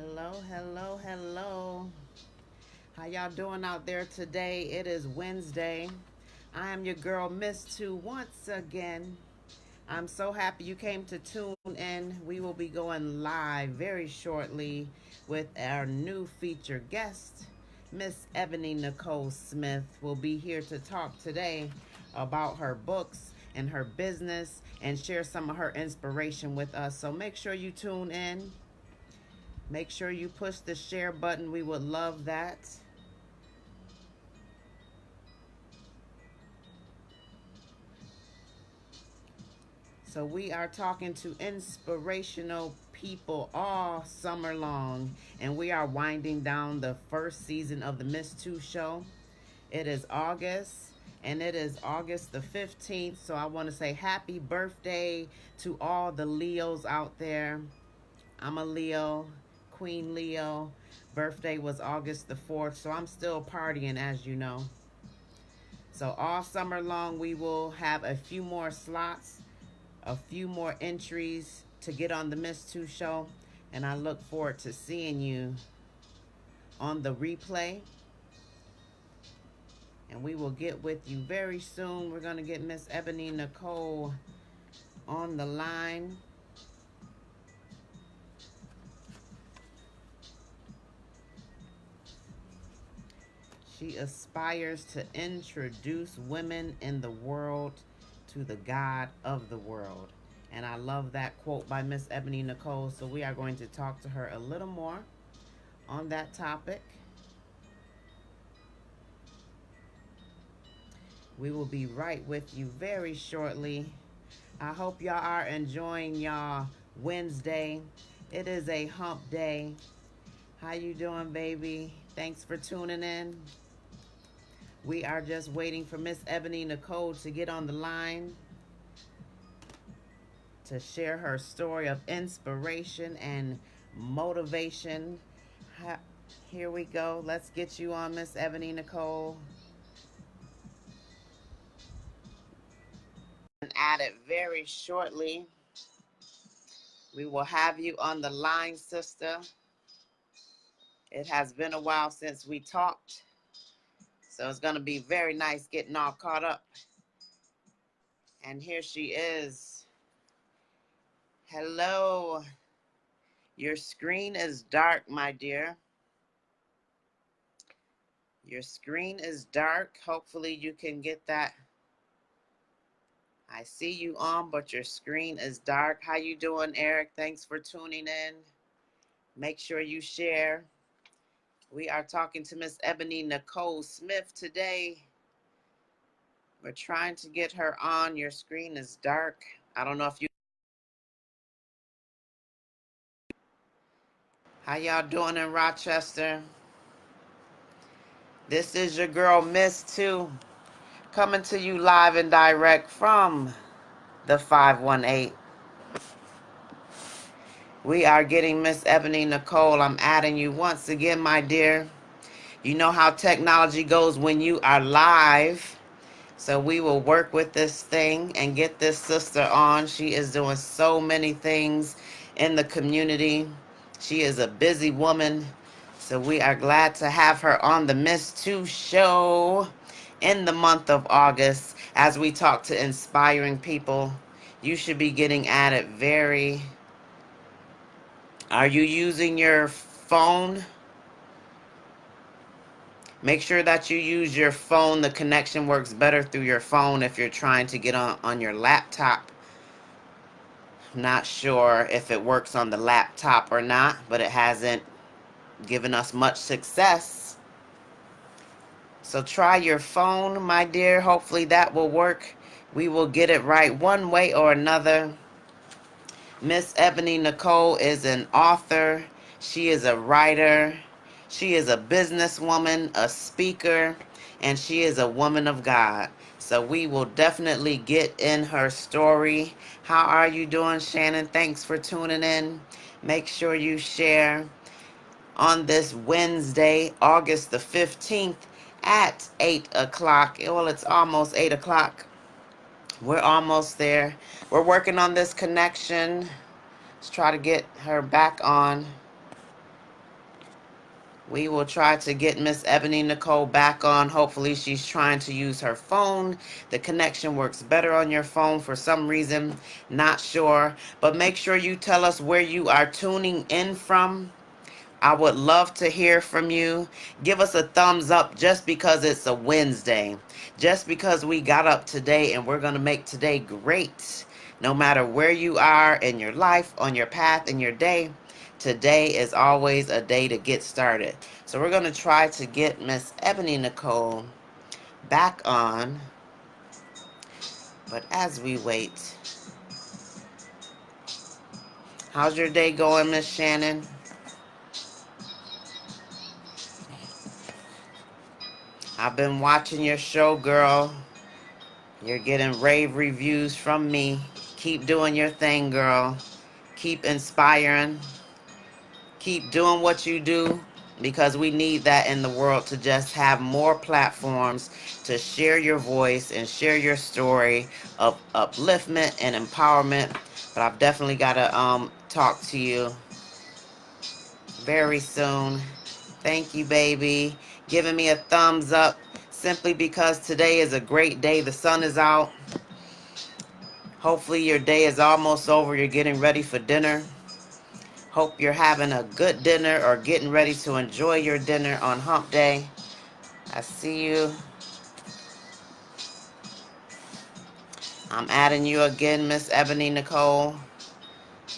Hello, hello, hello. How y'all doing out there today? It is Wednesday. I am your girl, Miss Two, once again. I'm so happy you came to tune in. We will be going live very shortly with our new featured guest, Miss Ebony Nicole Smith, will be here to talk today about her books and her business and share some of her inspiration with us. So make sure you tune in. Make sure you push the share button. We would love that. So we are talking to inspirational people all summer long, and we are winding down the first season of the Miss Two show. It is August, and it is August the 15th. So I want to say happy birthday to all the Leos out there. I'm a Leo, Queen Leo. Birthday was August the 4th, so I'm still partying, as you know. So all summer long, we will have a few more slots, a few more entries to get on the Miss Two show, and I look forward to seeing you on the replay. And we will get with you very soon. We're going to get Miss Ebony Nicole on the line. She aspires to introduce women in the world to the God of the world. And I love that quote by Miss Ebony Nicole. So we are going to talk to her a little more on that topic. We will be right with you very shortly. I hope y'all are enjoying y'all Wednesday. It is a hump day. How you doing, baby? Thanks for tuning in. We are just waiting for Miss Ebony Nicole to get on the line to share her story of inspiration and motivation. Here we go. Let's get you on, Miss Ebony Nicole. And at it very shortly. We will have you on the line, sister. It has been a while since we talked, so it's going to be very nice getting all caught up. And here she is. Hello. Your screen is dark, my dear. Your screen is dark. Hopefully you can get that. I see you on, but your screen is dark. How you doing, Eric? Thanks for tuning in. Make sure you share. We are talking to Miss Ebony Nicole Smith today. We're trying to get her on. Your screen is dark. I don't know if you... How y'all doing in Rochester? This is your girl, Miss Two, coming to you live and direct from the 518. We are getting Miss Ebony Nicole. I'm adding you once again, my dear. You know how technology goes when you are live. So we will work with this thing and get this sister on. She is doing so many things in the community. She is a busy woman. So we are glad to have her on the Miss Two show in the month of August as we talk to inspiring people. You should be getting at it very... Are you using your phone? Make sure that you use your phone. The connection works better through your phone if you're trying to get on your laptop. Not sure if it works on the laptop or not, but it hasn't given us much success. So try your phone, my dear. Hopefully that will work. We will get it right one way or another. Miss Ebony Nicole is an author. She is a writer. She is a businesswoman, a speaker, and she is a woman of God. So we will definitely get in her story. How are you doing, Shannon? Thanks for tuning in. Make sure you share on this Wednesday, August the 15th at 8 o'clock. Well, it's almost 8 o'clock. We're almost there. We're working on this connection. Let's try to get her back on. We will try to get Miss Ebony Nicole back on. Hopefully, she's trying to use her phone. The connection works better on your phone for some reason. Not sure. But make sure you tell us where you are tuning in from. I would love to hear from you. Give us a thumbs up just because it's a Wednesday. Just because we got up today and we're going to make today great. No matter where you are in your life, on your path, in your day, today is always a day to get started. So we're going to try to get Miss Ebony Nicole back on. But as we wait, how's your day going, Miss Shannon? I've been watching your show, girl. You're getting rave reviews from me. Keep doing your thing, girl. Keep inspiring. Keep doing what you do because we need that in the world to just have more platforms to share your voice and share your story of upliftment and empowerment. But I've definitely got to talk to you very soon. Thank you, baby. Giving me a thumbs up simply because today is a great day. The sun is out. Hopefully your day is almost over. You're getting ready for dinner. Hope you're having a good dinner or getting ready to enjoy your dinner on hump day. I see you. I'm adding you again, Miss Ebony Nicole.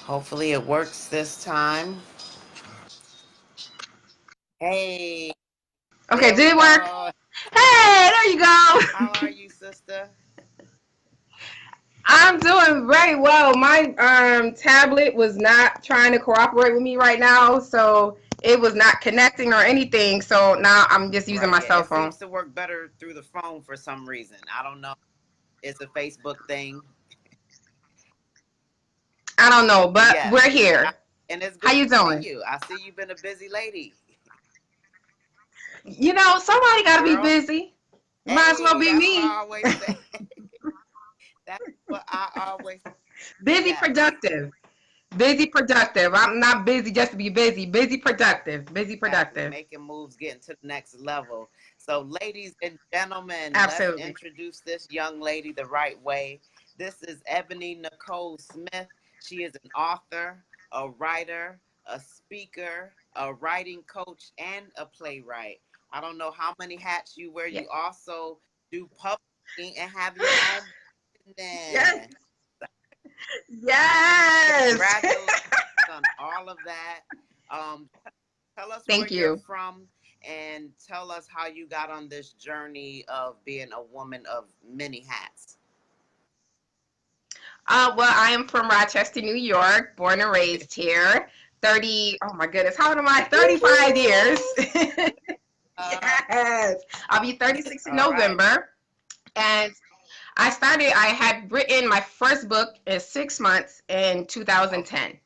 Hopefully it works this time. Hey, Okay, there we did it work? go. Hey, there you go. How are you, sister? I'm doing very well. My tablet was not trying to cooperate with me right now, so it was not connecting or anything. So now I'm just using Right, my yeah. cell It phone. seems to work better through the phone for some reason. I don't know. It's a Facebook thing. I don't know, but Yes. we're here. And it's How good you to see doing? you. I see you've been a busy lady. Somebody got to be Girl, busy. Might as well hey, be that's what me. I always say. That's what I always Busy, yes. productive. Busy, productive. I'm not busy just to be busy. Busy, productive. Busy, Exactly. productive. Making moves, getting to the next level. So, ladies and gentlemen, let's Absolutely. introduce this young lady the right way. This is Ebony Nicole Smith. She is an author, a writer, a speaker, a writing coach, and a playwright. I don't know how many hats you wear. Yeah. You also do publishing and have your own Yes. business. Yes. Congratulations on all of that. Um, Tell us where Thank you're you. from and tell us how you got on this journey of being a woman of many hats. Well, I am from Rochester, New York, born and raised here. 30, oh my goodness, how old am I? 35 years. Woohoo! Yes. I'll be 36 in All right. November. And I had written my first book in 6 months in Okay. 2010.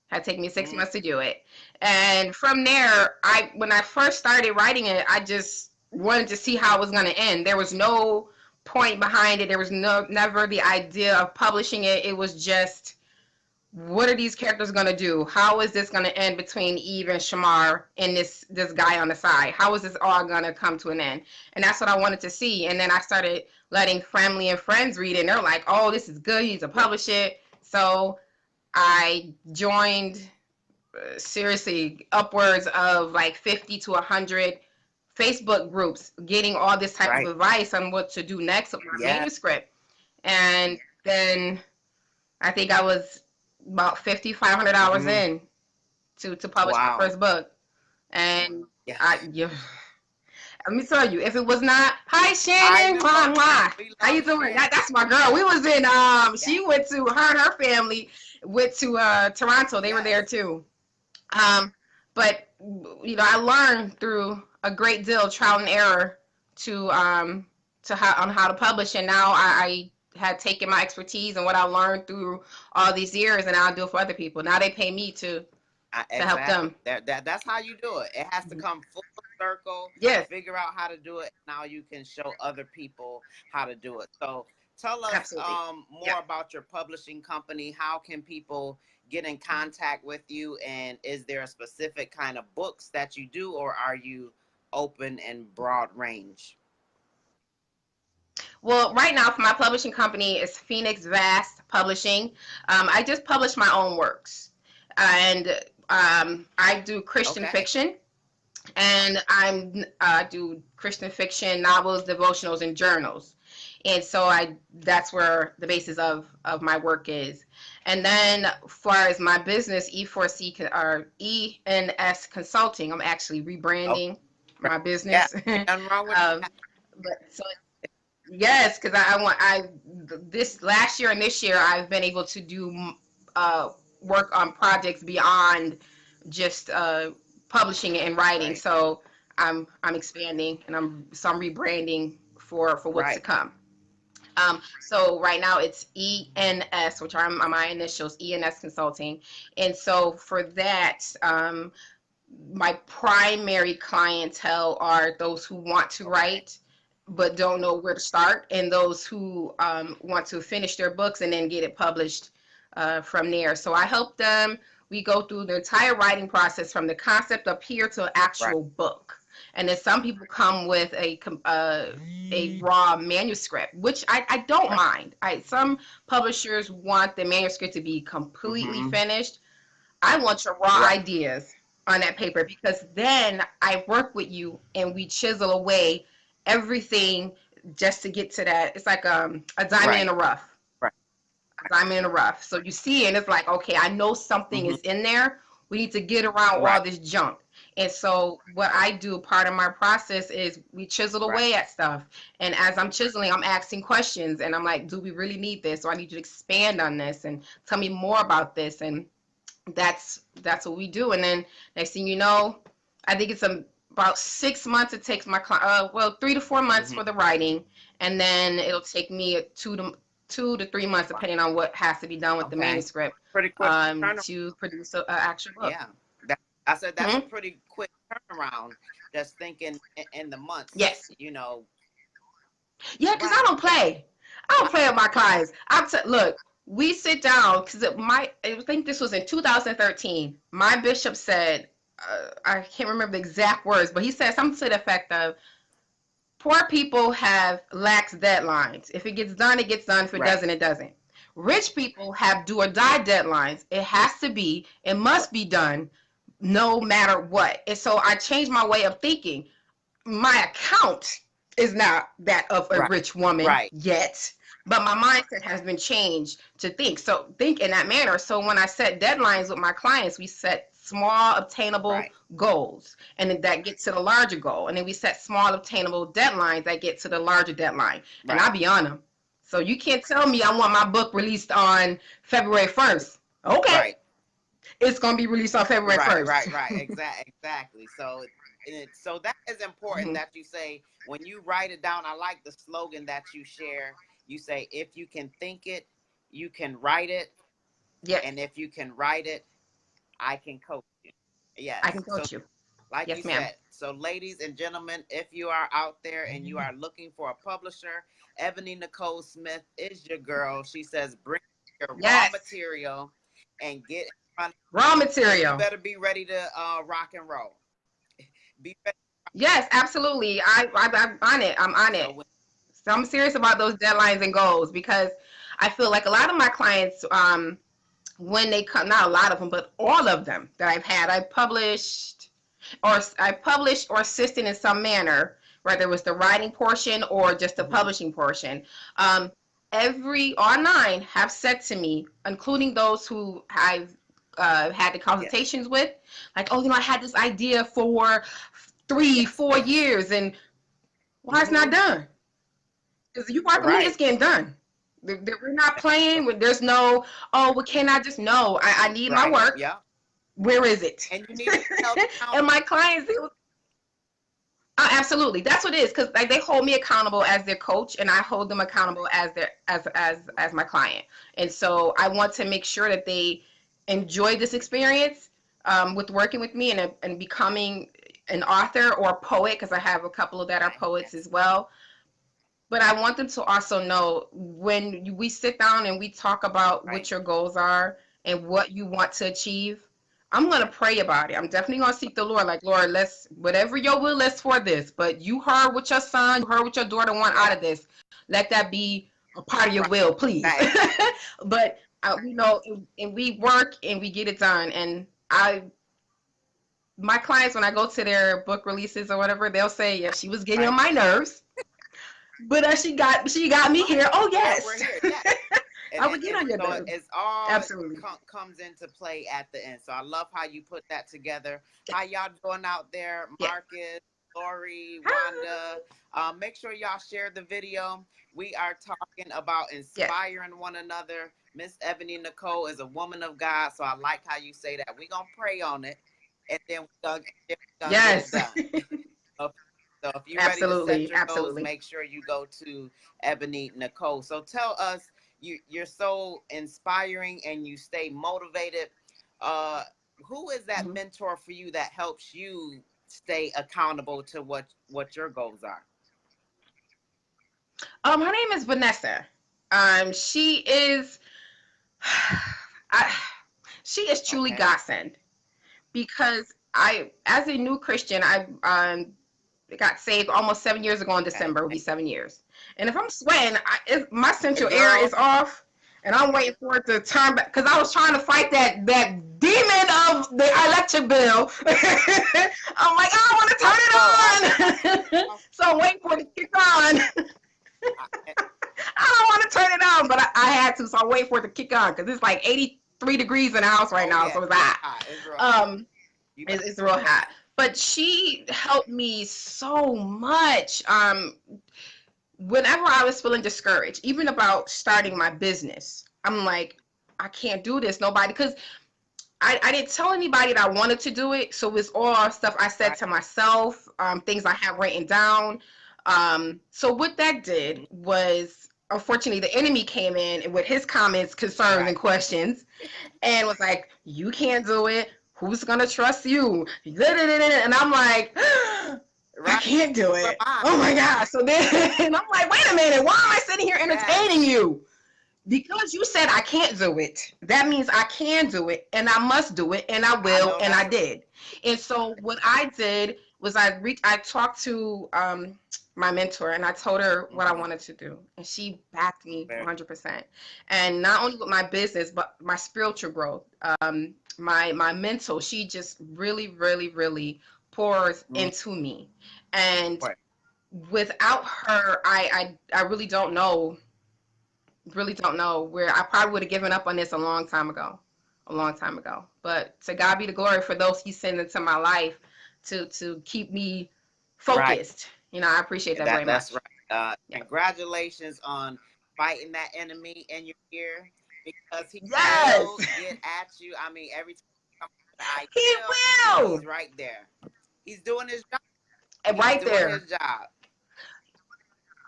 Had taken me six Mm, months to do it. And from there, when I first started writing it, I just wanted to see how it was going to end. There was no point behind it. There was never the idea of publishing it. It was just, what are these characters going to do? How is this going to end between Eve and Shamar and this guy on the side? How is this all going to come to an end? And that's what I wanted to see. And then I started letting family and friends read it, and they're like, "Oh, this is good. You need to yeah. publish it." So I joined, seriously, upwards of like 50 to 100 Facebook groups, getting all this type of Right. advice on what to do next with my Yeah. manuscript. And then I think I was about 5,500 hours Hmm. in to publish my Wow. first book. And Yeah. yeah, let me tell you, if it was not, hi I Shannon, know. mwah, mwah. We How you love doing? Shannon. That's my girl. We was in, Yes. she went to, her and her family went to Toronto. They were there Yes. too. Um, but I learned through a great deal of trial and error to how to publish, and now I had taken my expertise and what I learned through all these years, and I'll do it for other people. Now they pay me to help Exactly. them. That's how you do it. It has to come full circle. Yes. Figure out how to do it. Now you can show other people how to do it. So tell us Absolutely. Yeah. more about your publishing company. How can people get in contact with you? And is there a specific kind of books that you do, or are you open and broad range? Well, right now for my publishing company is Phoenix Vast Publishing. I just publish my own works, and I do Christian Okay. fiction, and I do Christian fiction, novels, devotionals, and journals. And so I that's where the basis of my work is. And then, as far as my business, E4C or ENS Consulting, I'm actually Okay. rebranding Right. my Yeah. business. Ain't nothing wrong with that. But so yes, because I this last year and this year I've been able to do uh, work on projects beyond just publishing and writing. Right. So I'm expanding, and I'm rebranding for what's to Right. come. So right now it's ENS, which are my initials, ENS Consulting, and so for that, my primary clientele are those who want to Okay. write but don't know where to start, and those who want to finish their books and then get it published from there. So I help them. We go through the entire writing process from the concept up here to an Right. actual book. And then some people come with a raw manuscript, which I don't Right. mind. Some publishers want the manuscript to be completely Mm-hmm. finished. I want your raw Right. ideas on that paper, because then I work with you and we chisel away everything just to get to that. It's like a diamond in Right. the rough. Right. A diamond in the rough. So you see it and it's like, okay, I know something Mm-hmm. is in there. We need to get around Right. all this junk. And so what I do, part of my process is we chisel Right. away at stuff. And as I'm chiseling, I'm asking questions, and I'm like, do we really need this? Or I need you to expand on this and tell me more about this. And that's what we do. And then next thing you know, I think it's about 6 months it takes my client, well, 3 to 4 months Mm-hmm. for the writing, and then it'll take me 2 to 3 months, Right. depending on what has to be done with the Okay. manuscript, Pretty quick turn. to produce a actual book. Yeah. That, I said that's a Hmm. pretty quick turnaround. Just thinking in the months, Yes. you know. Yeah, because I Right. don't play. I don't I, play with my clients. Look, we sit down because I think this was in 2013. My bishop said, I can't remember the exact words, but he said something to the effect of, poor people have lax deadlines. If it gets done, it gets done. If it right. doesn't, it doesn't. Rich people have do or die deadlines. It has to be, it Right. must be done no matter what. And so I changed my way of thinking. My account is not that of a Right. rich woman Right. yet, but my mindset has been changed to think in that manner. So when I set deadlines with my clients, we set small obtainable Right. goals, and then that gets to the larger goal, and then we set small obtainable deadlines that get to the larger deadline, and Right. I'll be on them. So you can't tell me I want my book released on February 1st. Okay, Right. it's going to be released on February Right. 1st. Right. Right. Exactly. So so that is important Hmm. that you say when you write it down. I like the slogan that you share. You say, if you can think it, you can write it, Yes, and if you can write it, I can coach you. I Yes. can So coach you. like you Yes, ma'am. said, so ladies and gentlemen, if you are out there and you are looking for a publisher, Ebony Nicole Smith is your girl. She says, bring your raw Yes, material and get in front, raw and you material. better be ready to rock and roll. Be ready. Yes, absolutely. I'm on it. I'm on So it. So I'm serious about those deadlines and goals, because I feel like a lot of my clients, when they come, not a lot of them, but all of them that I've had, I published or assisted in some manner, whether it was the writing portion or just the mhm, publishing portion. Um, all nine have said to me, including those who I've had the yes, consultations with, like, oh, I had this idea for three, yes, 4 years, and why it's not hmm, done? Because you work with me, it's right, getting done. We're not playing. There's no, oh, well, can I just, no, I need my right, work. yeah. Where is it? And you need to be held And accountable. my clients, absolutely, that's what it is, because like, they hold me accountable as their coach, and I hold them accountable as their as my client. And so I want to make sure that they enjoy this experience, with working with me, and becoming an author or a poet, because I have a couple of that are Okay, poets yes, as well. but I want them to also know when we sit down and we talk about Right. what your goals are and what you want to achieve. I'm going to pray about it. I'm definitely going to seek the Lord. Like, Lord, let's, whatever your will is for this, but you heard what your son, you heard what your daughter want out Yeah. of this. Let that be a part of your Right. will, please. Right. But, you know, and we work and we get it done. And my clients, when I go to their book releases or whatever, they'll say, yeah, she was getting Right. on my nerves, but she got me here. Oh, But we're yes. here. Yeah. I would get on your So nerves. it's all Absolutely. comes into play at the end. So I love how you put that together. How y'all doing out there, Yeah. Marcus, Lori, Wanda? Make sure y'all share the video. We are talking about Yes. inspiring one another. Miss Ebony Nicole is a woman of God, so I like how you say that. We're gonna pray on it, and then we're gonna get it Yes. done. So if you're ready to set Absolutely. your goals, Absolutely. make sure you go to Ebony Nicole. So tell us, you're so inspiring and you stay motivated. Uh, who is that Mhm. mentor for you that helps you stay accountable to what your goals are? Her name is Vanessa. She is, I, she is truly Okay. godsend because as a new Christian, I got saved almost 7 years ago in Okay. December. It'll be 7 years. And if I'm sweating, my central air Girl. is off, and I'm waiting for it to turn back because I was trying to fight that demon of the electric bill. I'm like, I don't want to I turn know. it on. So I'm waiting for it to kick on. I, I don't want to turn it on, but I had to, so I'm waiting for it to kick on because it's like 83 degrees in the house right oh now, yeah, so it's hot. it's real hot. Um, You better it's real say. hot. But she helped me so much. Whenever I was feeling discouraged, even about starting my business, I'm like, I can't do this. Nobody, because I didn't tell anybody that I wanted to do it. So it's all stuff I said Right. to myself, things I have written down. So what that did Mhm. was, unfortunately, the enemy came in with his comments, concerns, Right. and questions, and was like, "You can't do it. Who's gonna trust you?" And I'm like, I Right. can't do Who am it. I? Oh my God. So then I'm like, wait a minute, why am I sitting here Yes. entertaining you? Because you said I can't do it. That means I can do it and I must do it and I I will know and I that's did. And so what I did was I talked to my mentor and I told her right. what I Hmm. wanted to do and she backed me Very 100%. And not only with my business but my spiritual growth, my mental, she just really pours into me. And important. without her, I really don't know where I probably would have given up on this a long time ago, a long time ago. But to God be the glory for those He sent into my life to keep me Right. focused. You know, I appreciate that very That's much. right. Yeah. Congratulations on fighting that enemy in your ear because he Yes, will get at you. I mean, every time you come up with an He idea, will. he's right there. He's doing his job. And He's right doing there, his job.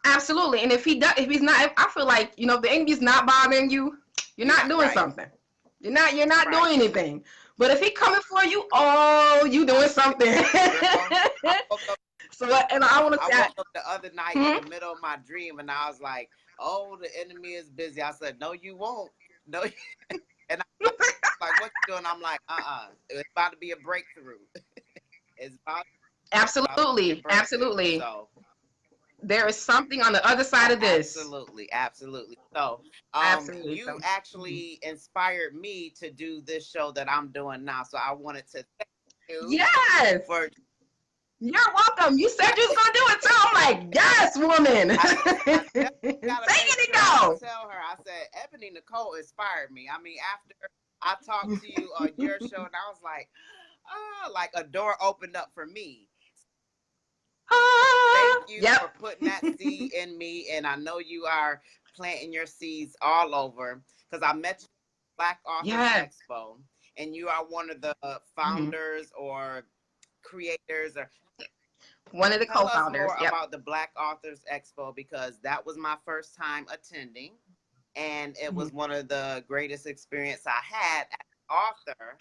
absolutely. And if he does, if he's not, if I feel like if the enemy's not bothering you, you're You're not not doing right. something. You're not Right. doing anything. But if he coming for you, oh, you I, doing something. girl, I woke up. So, and I want to I say, woke up the other night in hmm? the middle of my dream, and I was like, "Oh, the enemy is busy." I said, "No, you won't. No." And I was like, "What you doing?" I'm like, It's about to be a breakthrough. It's about to be a Absolutely, breakthrough. absolutely. So, There is something on the other side of this. absolutely, absolutely. So, Absolutely. you So, mhm. actually inspired me to do this show that I'm doing now. So, I wanted to thank you Yes, for. you're welcome. You said you was gonna do it too. I'm like, yes, woman. I definitely gotta make Taking it sure I go. tell her. I said Ebony Nicole inspired me. I mean, after I talked to you on your show, and I was like a door opened up for me. Thank Ah, you for yep. putting that seed in me, and I know you are planting your seeds all over because I met you at Black Authors Yes. Expo, and you are one of the Mhm. founders or creators. Or One of the tell us co-founders. more Yep. about the Black Authors Expo because that was my first time attending, and it Mhm. was one of the greatest experience I had as an author.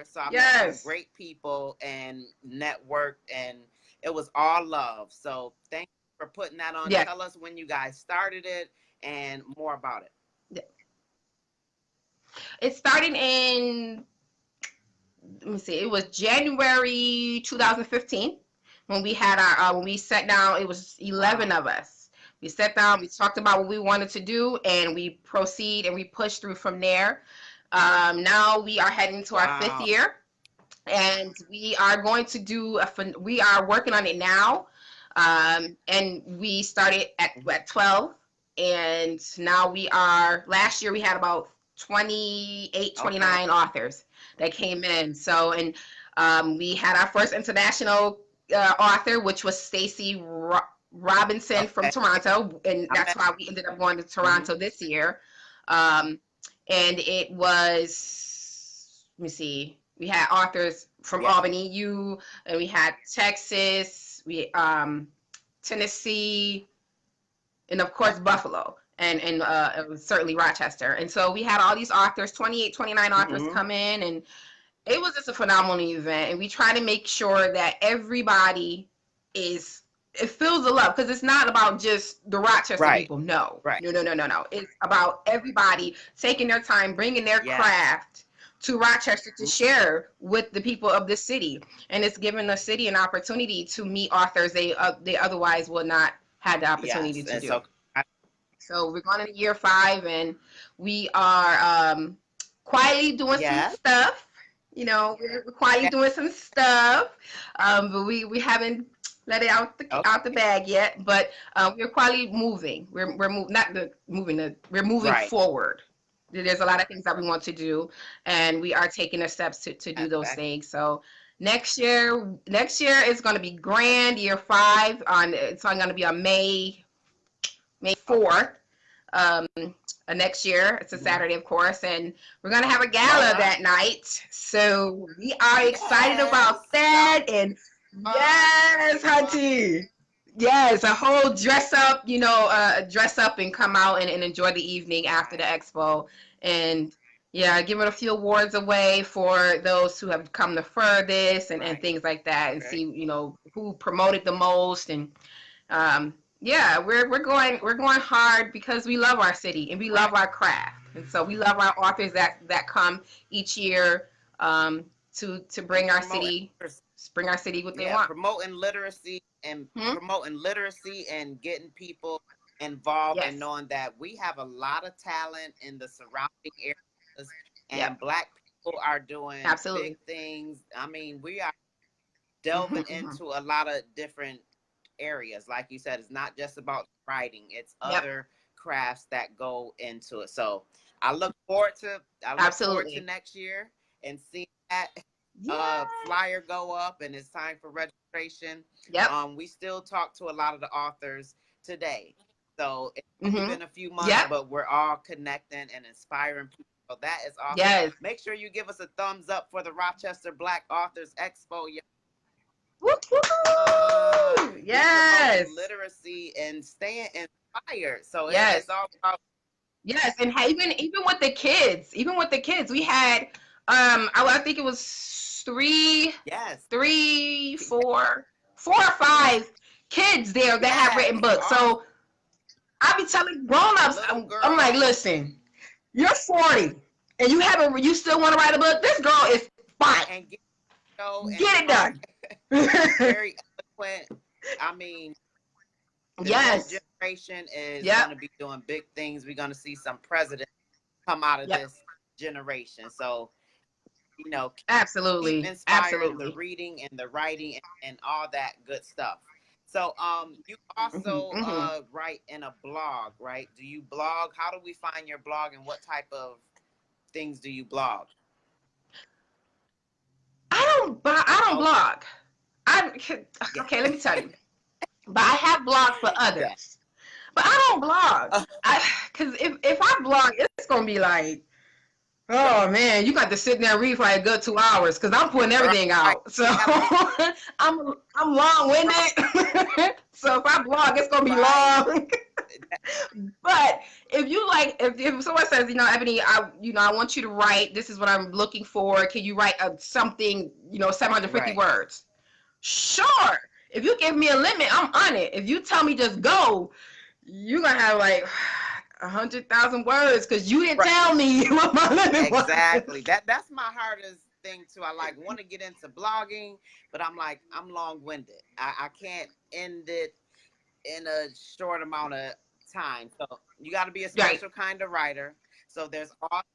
So I met some Yes. great people and networked, and it was all love. So thank for putting that on. Yes. Tell us when you guys started it and more about it. It started in, let me see, it was January 2015 when we had our when we sat down. It was 11 Wow. of us. We sat down, we talked about what we wanted to do, and we proceed and we pushed through from there. Now we are heading to our fifth Wow. year, and we are going to do we are working on it now. And we started Mhm. at 12, and now we are, last year we had about 28, Okay. 29 authors that came in. So, and we had our first international author, which was Stacy Robinson from Okay. Toronto, and I that's met. why we ended up going to Hmm. Toronto this year. Um, and it was, let me see, we had authors from Yeah. Albany, and we had Texas, we Tennessee, and of course Okay. Buffalo, and certainly Rochester. And so we had all these authors, 28, 29 authors Hmm. come in, and it was just a phenomenal event. And we try to make sure that everybody is, it feels the love, because it's not about just the Rochester Right. people. No, Right. no, no, no, no, no. It's about everybody taking their time, bringing their Yes. craft to Rochester to Mhm. share with the people of the city, and it's given the city an opportunity to meet authors they otherwise would not have the opportunity Yes. to And do. so, I- So we're going into year 5, and we are quietly doing some yes. stuff. You know, we're quietly Okay. doing some stuff, but we haven't let it out the Okay. bag yet. But we're quietly moving. We're not the moving. We're moving Right. forward. There's a lot of things that we want to do, and we are taking the steps to do Yes. those things. So next year is going to be grand. Year 5 on it's going to be on May Okay. 4th, next year. It's a Mhm. Saturday, of course, and we're gonna have a All gala right. that night. So we are excited Yes. about Sounds that. And fun. yes, Fun. Hunty. Yes, a whole dress up, dress up and come out and enjoy the evening after the Right. expo. And yeah, giving a few awards away for those who have come the furthest, and Right. things like that, and Right. see, who promoted the most. And yeah, we're going hard because we love our city and we love Right. our craft, and so we love our authors that come each year, to And bring our promoting. city bring our city what they Yeah, want. promoting literacy and getting people involved and Yes. knowing that we have a lot of talent in the surrounding areas and Yep. black people are doing big Absolutely. things. I mean, we are delving Hmm. into a lot of different areas. Like you said, it's not just about writing, it's Yep. other crafts that go into it. So I look forward to Absolutely. next year and seeing that Yeah. flyer go up and it's time for registration. Yep. We still talk to a lot of the authors today. So it's only Hmm. been a few months, Yep. but we're all connecting and inspiring people. So that is awesome. Yes. Make sure you give us a thumbs up for the Rochester Black Authors Expo. Woo-hoo! We promoting Yes. literacy and staying inspired. So it's Yes. all about Yes, and even with the kids, we had I think it was yes, three, four or five kids there that have written yes, books. awesome. So I be telling grown-ups, Little I'm like, girls listen, you're 40 and you still want to write a book. This girl is fine. and get show and Get it talk done. very eloquent. I mean, the next Yes. generation is Yep. going to be doing big things. We're going to see some presidents come out of Yep. this generation. So, keep Absolutely. inspiring the Absolutely. reading and the writing and all that good stuff. So, you Hmm. also Hmm. write in a blog, right? Do you blog? How do we find your blog, and what type of things do you blog? I don't Okay, blog. I yeah, Okay, let me tell you. But I have blogged for yeah. others. But I don't blog. Because if I blog, it's gonna be like, oh man, you got to sit there and read for like a good 2 hours because I'm putting Right, everything right. out. So Yeah, we I'm long right, winded. So if I blog, it's gonna be right. long. But if you like, if someone says, Ebony, I want you to write. This is what I'm looking for. Can you write something, 750 Right. words? Sure. If you give me a limit, I'm on it. If you tell me just go, you're gonna have like 100,000 words because you didn't Right. tell me what my limit Exactly. was. That's my hardest thing too. I like want to get into blogging, but I'm like I'm long winded. I can't end it in a short amount of time. So you got to be a Right. special kind of writer. So Yes, there's all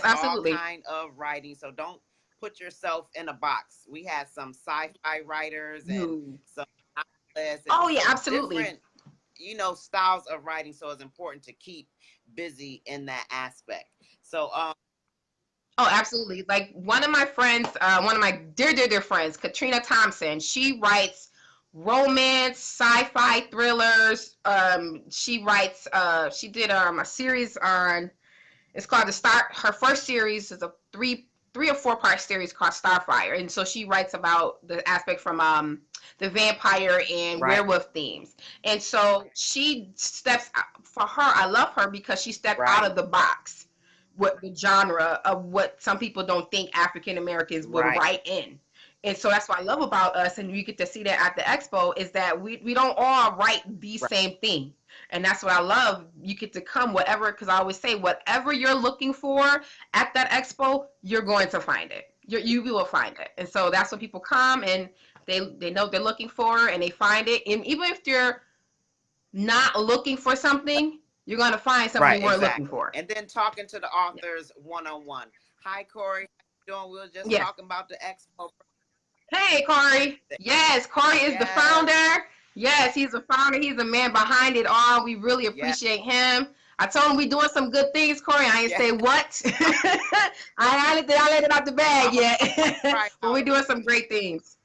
absolutely. kind of writing. So don't put yourself in a box. We had some sci-fi writers and You. some novelists and Oh yeah, so absolutely. different, styles of writing. So it's important to keep busy in that aspect. So Oh, absolutely. Like one of my friends, one of my dear, dear, dear friends, Katrina Thompson, she writes romance, sci-fi thrillers. She writes, she did a series on, it's called the Star, her first series is a three or four part series called Starfire. And so she writes about the aspect from the vampire and right, werewolf themes. And so she steps out, for her, I love her because she stepped out right, of the box with the genre of what some people don't think African Americans would right, write in. And so that's what I love about us, and we get to see that at the expo, is that we don't all write the right, same thing. And that's what I love. You get to come whatever, because I always say, whatever you're looking for at that expo, you're going to find it. You will find it. And so that's when people come and they know what they're looking for and they find it. And even if you're not looking for something, you're going to find something right, you weren't looking exactly. for. And then talking to the Yeah. authors one on one. Hi, Corey. How you doing? We were just Yes. talking about the expo. Hey, Corey. Yes, Corey is the Yes, founder. Yes, he's the founder. He's the man behind it all. We really yes, appreciate him. I told him we doing some good things, Corey. I ain't yes. say what. I let it out the bag I'm gonna yet, pry it but out we're of doing you. some great things.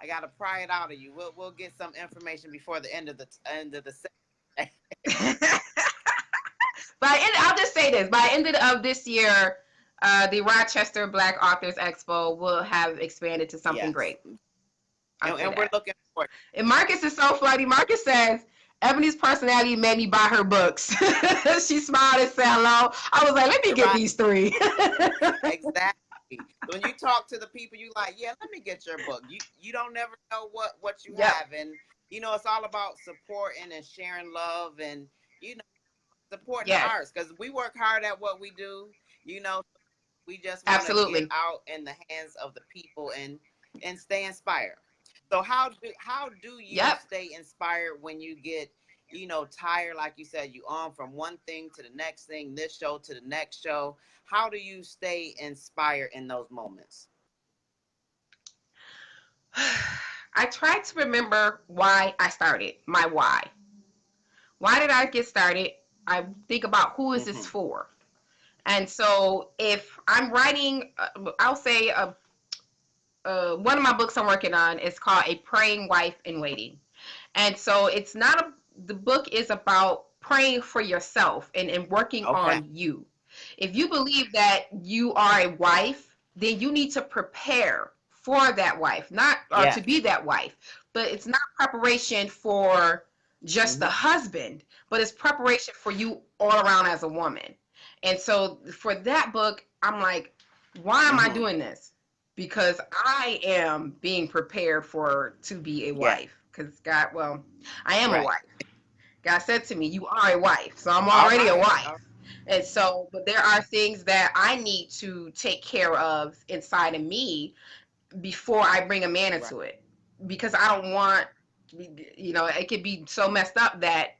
I gotta pry it out of you. We'll get some information before the end of the session. I'll just say this: by the end of this year, the Rochester Black Authors Expo will have expanded to something Yes, great. I'll say and we're that. looking for it. And Marcus is so funny. Marcus says, Ebony's personality made me buy her books. She smiled and said hello. I was like, let me get Right, these three. exactly. When you talk to the people, you like, yeah, let me get your book. You don't never know what you Yep. have, and it's all about supporting and sharing love, and you know supporting the Yes, arts because we work hard at what we do. You know, we just want to get absolutely. out in the hands of the people and stay inspired. So how do you Yep. stay inspired when you get tired? Like you said, you on from one thing to the next thing, this show to the next show. How do you stay inspired in those moments? I tried to remember why I started, my why. Why did I get started? I think about who is this Mm-hmm. for? And so if I'm writing, I'll say one of my books I'm working on is called A Praying Wife in Waiting. And so it's not the book is about praying for yourself and working Okay. on you. If you believe that you are a wife, then you need to prepare for that wife, not or to Yes. be that wife. But it's not preparation for just the Mm-hmm. husband, but it's preparation for you all around as a woman. And so for that book, I'm like, why am I Mm-hmm. doing this? Because I am being prepared for to be a Yeah. wife. Because God, well, I am a Right. wife. God said to me, "You are a wife," so I'm All already a right. wife. And so, but there are things that I need to take care of inside of me before I bring a man Right. into it, because I don't want, it could be so messed up that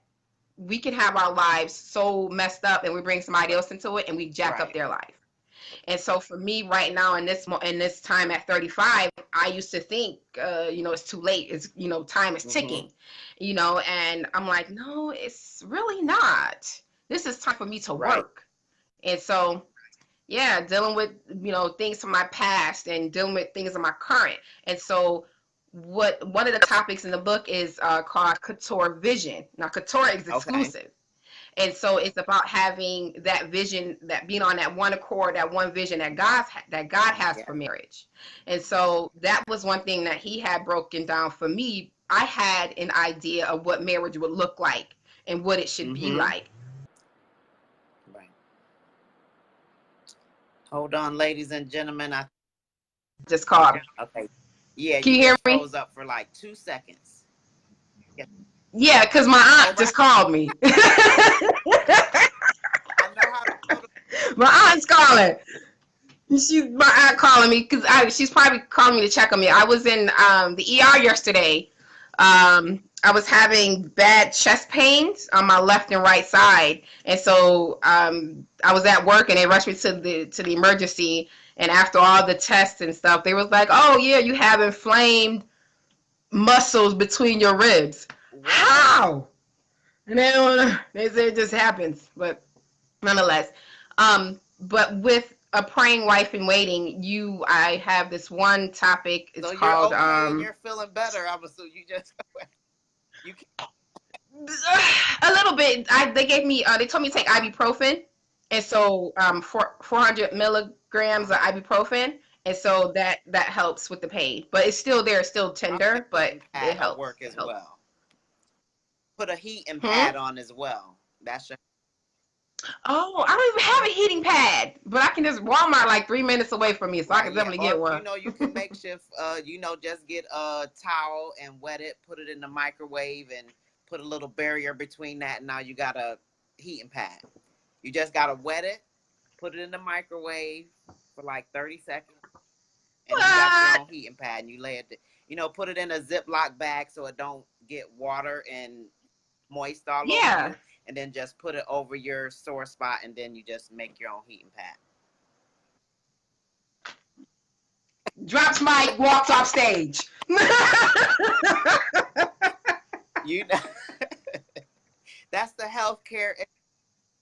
we can have our lives so messed up, and we bring somebody else into it, and we jack up Right. their life. And so for me right now in this time at 35, I used to think, it's too late. It's, time is Mm-hmm. ticking, and I'm like, no, it's really not. This is time for me to Right. work. And so, yeah, dealing with, things from my past and dealing with things in my current. And so one of the topics in the book is called Couture Vision. Now, Couture is Okay. exclusive. And so it's about having that vision, that being on that one accord, that one vision that God has Yeah. for marriage. And so that was one thing that he had broken down for me. I had an idea of what marriage would look like and what it should be Mm-hmm. like. Right. Hold on, ladies and gentlemen. Just called. Okay. Yeah, Can you you hear just me? froze up for like 2 seconds. Yeah. Yeah, because my Oh, aunt right. just called me. I know how to go to. My aunt's calling. She's my aunt calling me because she's probably calling me to check on me. I was in the ER yesterday. I was having bad chest pains on my left and right side, and so I was at work and they rushed me to the emergency. And after all the tests and stuff, they was like, "Oh yeah, you have inflamed muscles between your ribs." What? How? And they said it just happens, but nonetheless. But with a praying wife in waiting, I have this one topic. So It's you're called okay and you're feeling better. I'm assuming you just you can. a little bit. They gave me they told me to take Uh-huh. ibuprofen, and so 400 milligrams of Uh-huh. ibuprofen, and so that helps with the pain. But it's still there, it's still Probably a tender, but heating it pad will helps. work It as helps. well. Put a heating Hmm? pad on as well. That's your. Oh, I don't even have a heating pad, but I can just Walmart like 3 minutes away from me, so I Right, can yeah. definitely Or get one. you can makeshift just get a towel and wet it, put it in the microwave and put a little barrier between that, and now you got a heating pad. You just gotta wet it, put it in the microwave for like 30 seconds, and you got your What? own heating pad and you lay it, put it in a Ziploc bag so it don't get water and moist all over Yeah. you, and then just put it over your sore spot, and then you just make your own heating pad. Drops mic, walks off stage. You know, that's the healthcare.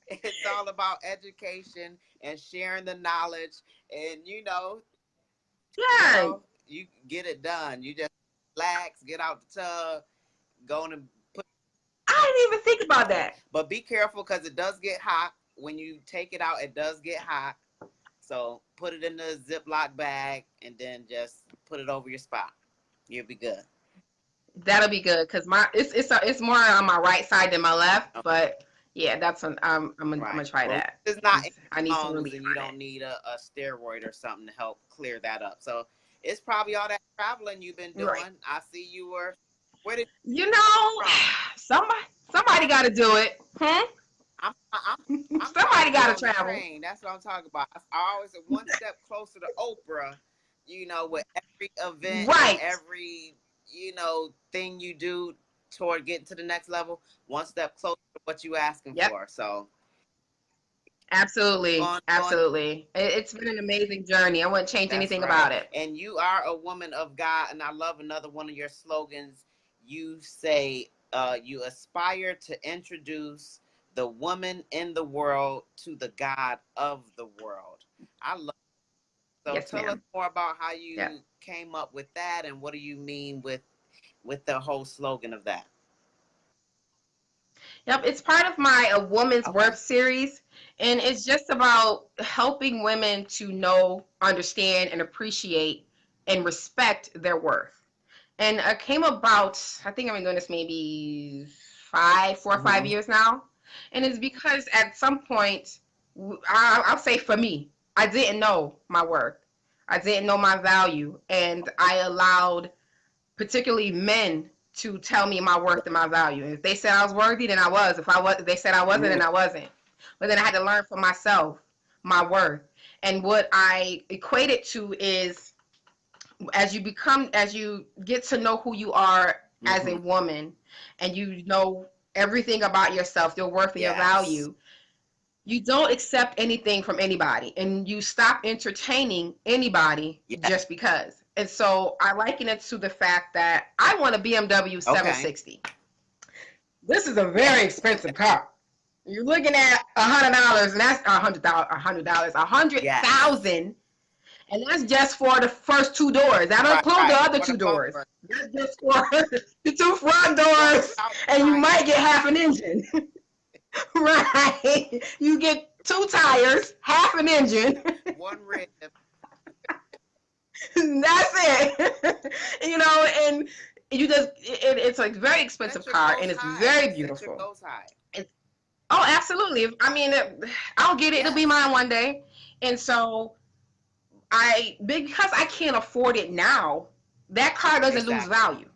It's all about education and sharing the knowledge, and Yeah. you get it done. You just relax, get out the tub, go in and put I didn't even think about okay. that. But be careful because it does get hot. When you take it out, it does get hot. So put it in the Ziploc bag and then just put it over your spot. You'll be good. That'll be good because it's more on my right side than my left. Okay. But yeah, I'm Right. gonna try Well, that it's not in 'cause I need your some lungs relief and you on it. don't need a steroid or something to help clear that up. So it's probably all that traveling you've been Right. doing. I see you were, where did You know, you from? somebody somebody got to do it. I'm I'm trying to Somebody get got to on the travel. train. That's what I'm talking about. I always one step closer to Oprah, with every event and Right. every, thing you do toward getting to the next level, one step closer to what you asking Yep. for. So Absolutely. going Absolutely. It's been an amazing journey. I wouldn't change that's anything right. about it. And you are a woman of God. And I love another one of your slogans. You say, you aspire to introduce the woman in the world to the God of the world. I love So Yes, tell us ma'am. more about how Yep. you came up with that and what do you mean with the whole slogan of that? Yep, it's part of my A Woman's Okay. Worth series, and it's just about helping women to know, understand, and appreciate and respect their worth. And I came about, I think I've been doing this maybe 4 or 5 Mm-hmm. years now. And it's because at some point, I'll say for me, I didn't know my worth. I didn't know my value. And I allowed particularly men to tell me my worth and my value. And if they said I was worthy, then I was. If they said I wasn't, Mm. then I wasn't. But then I had to learn for myself my worth. And what I equate it to is as you get to know who you are as a Mm-hmm. woman and you know everything about yourself, your worth and your Yes. value, you don't accept anything from anybody and you stop entertaining anybody Yeah. just because. And so I liken it to the fact that I want a BMW Okay. 760. This is a very expensive car. You're looking at $100, and that's $100, a hundred Yes. thousand, and that's just for the first two doors. I don't Right, include the right. other For the two doors. bumper. That's just for the two front Going doors, without and you tires. might get half an engine. Right? You get two tires, half an engine. One rib. That's it. And you just it's a very Set expensive your car, and goals it's high. very Set your beautiful. goals high. It's, oh, absolutely. I mean, I'll get it. It'll be Yes. mine one day. And so because I can't afford it now. that car doesn't lose Exactly. value.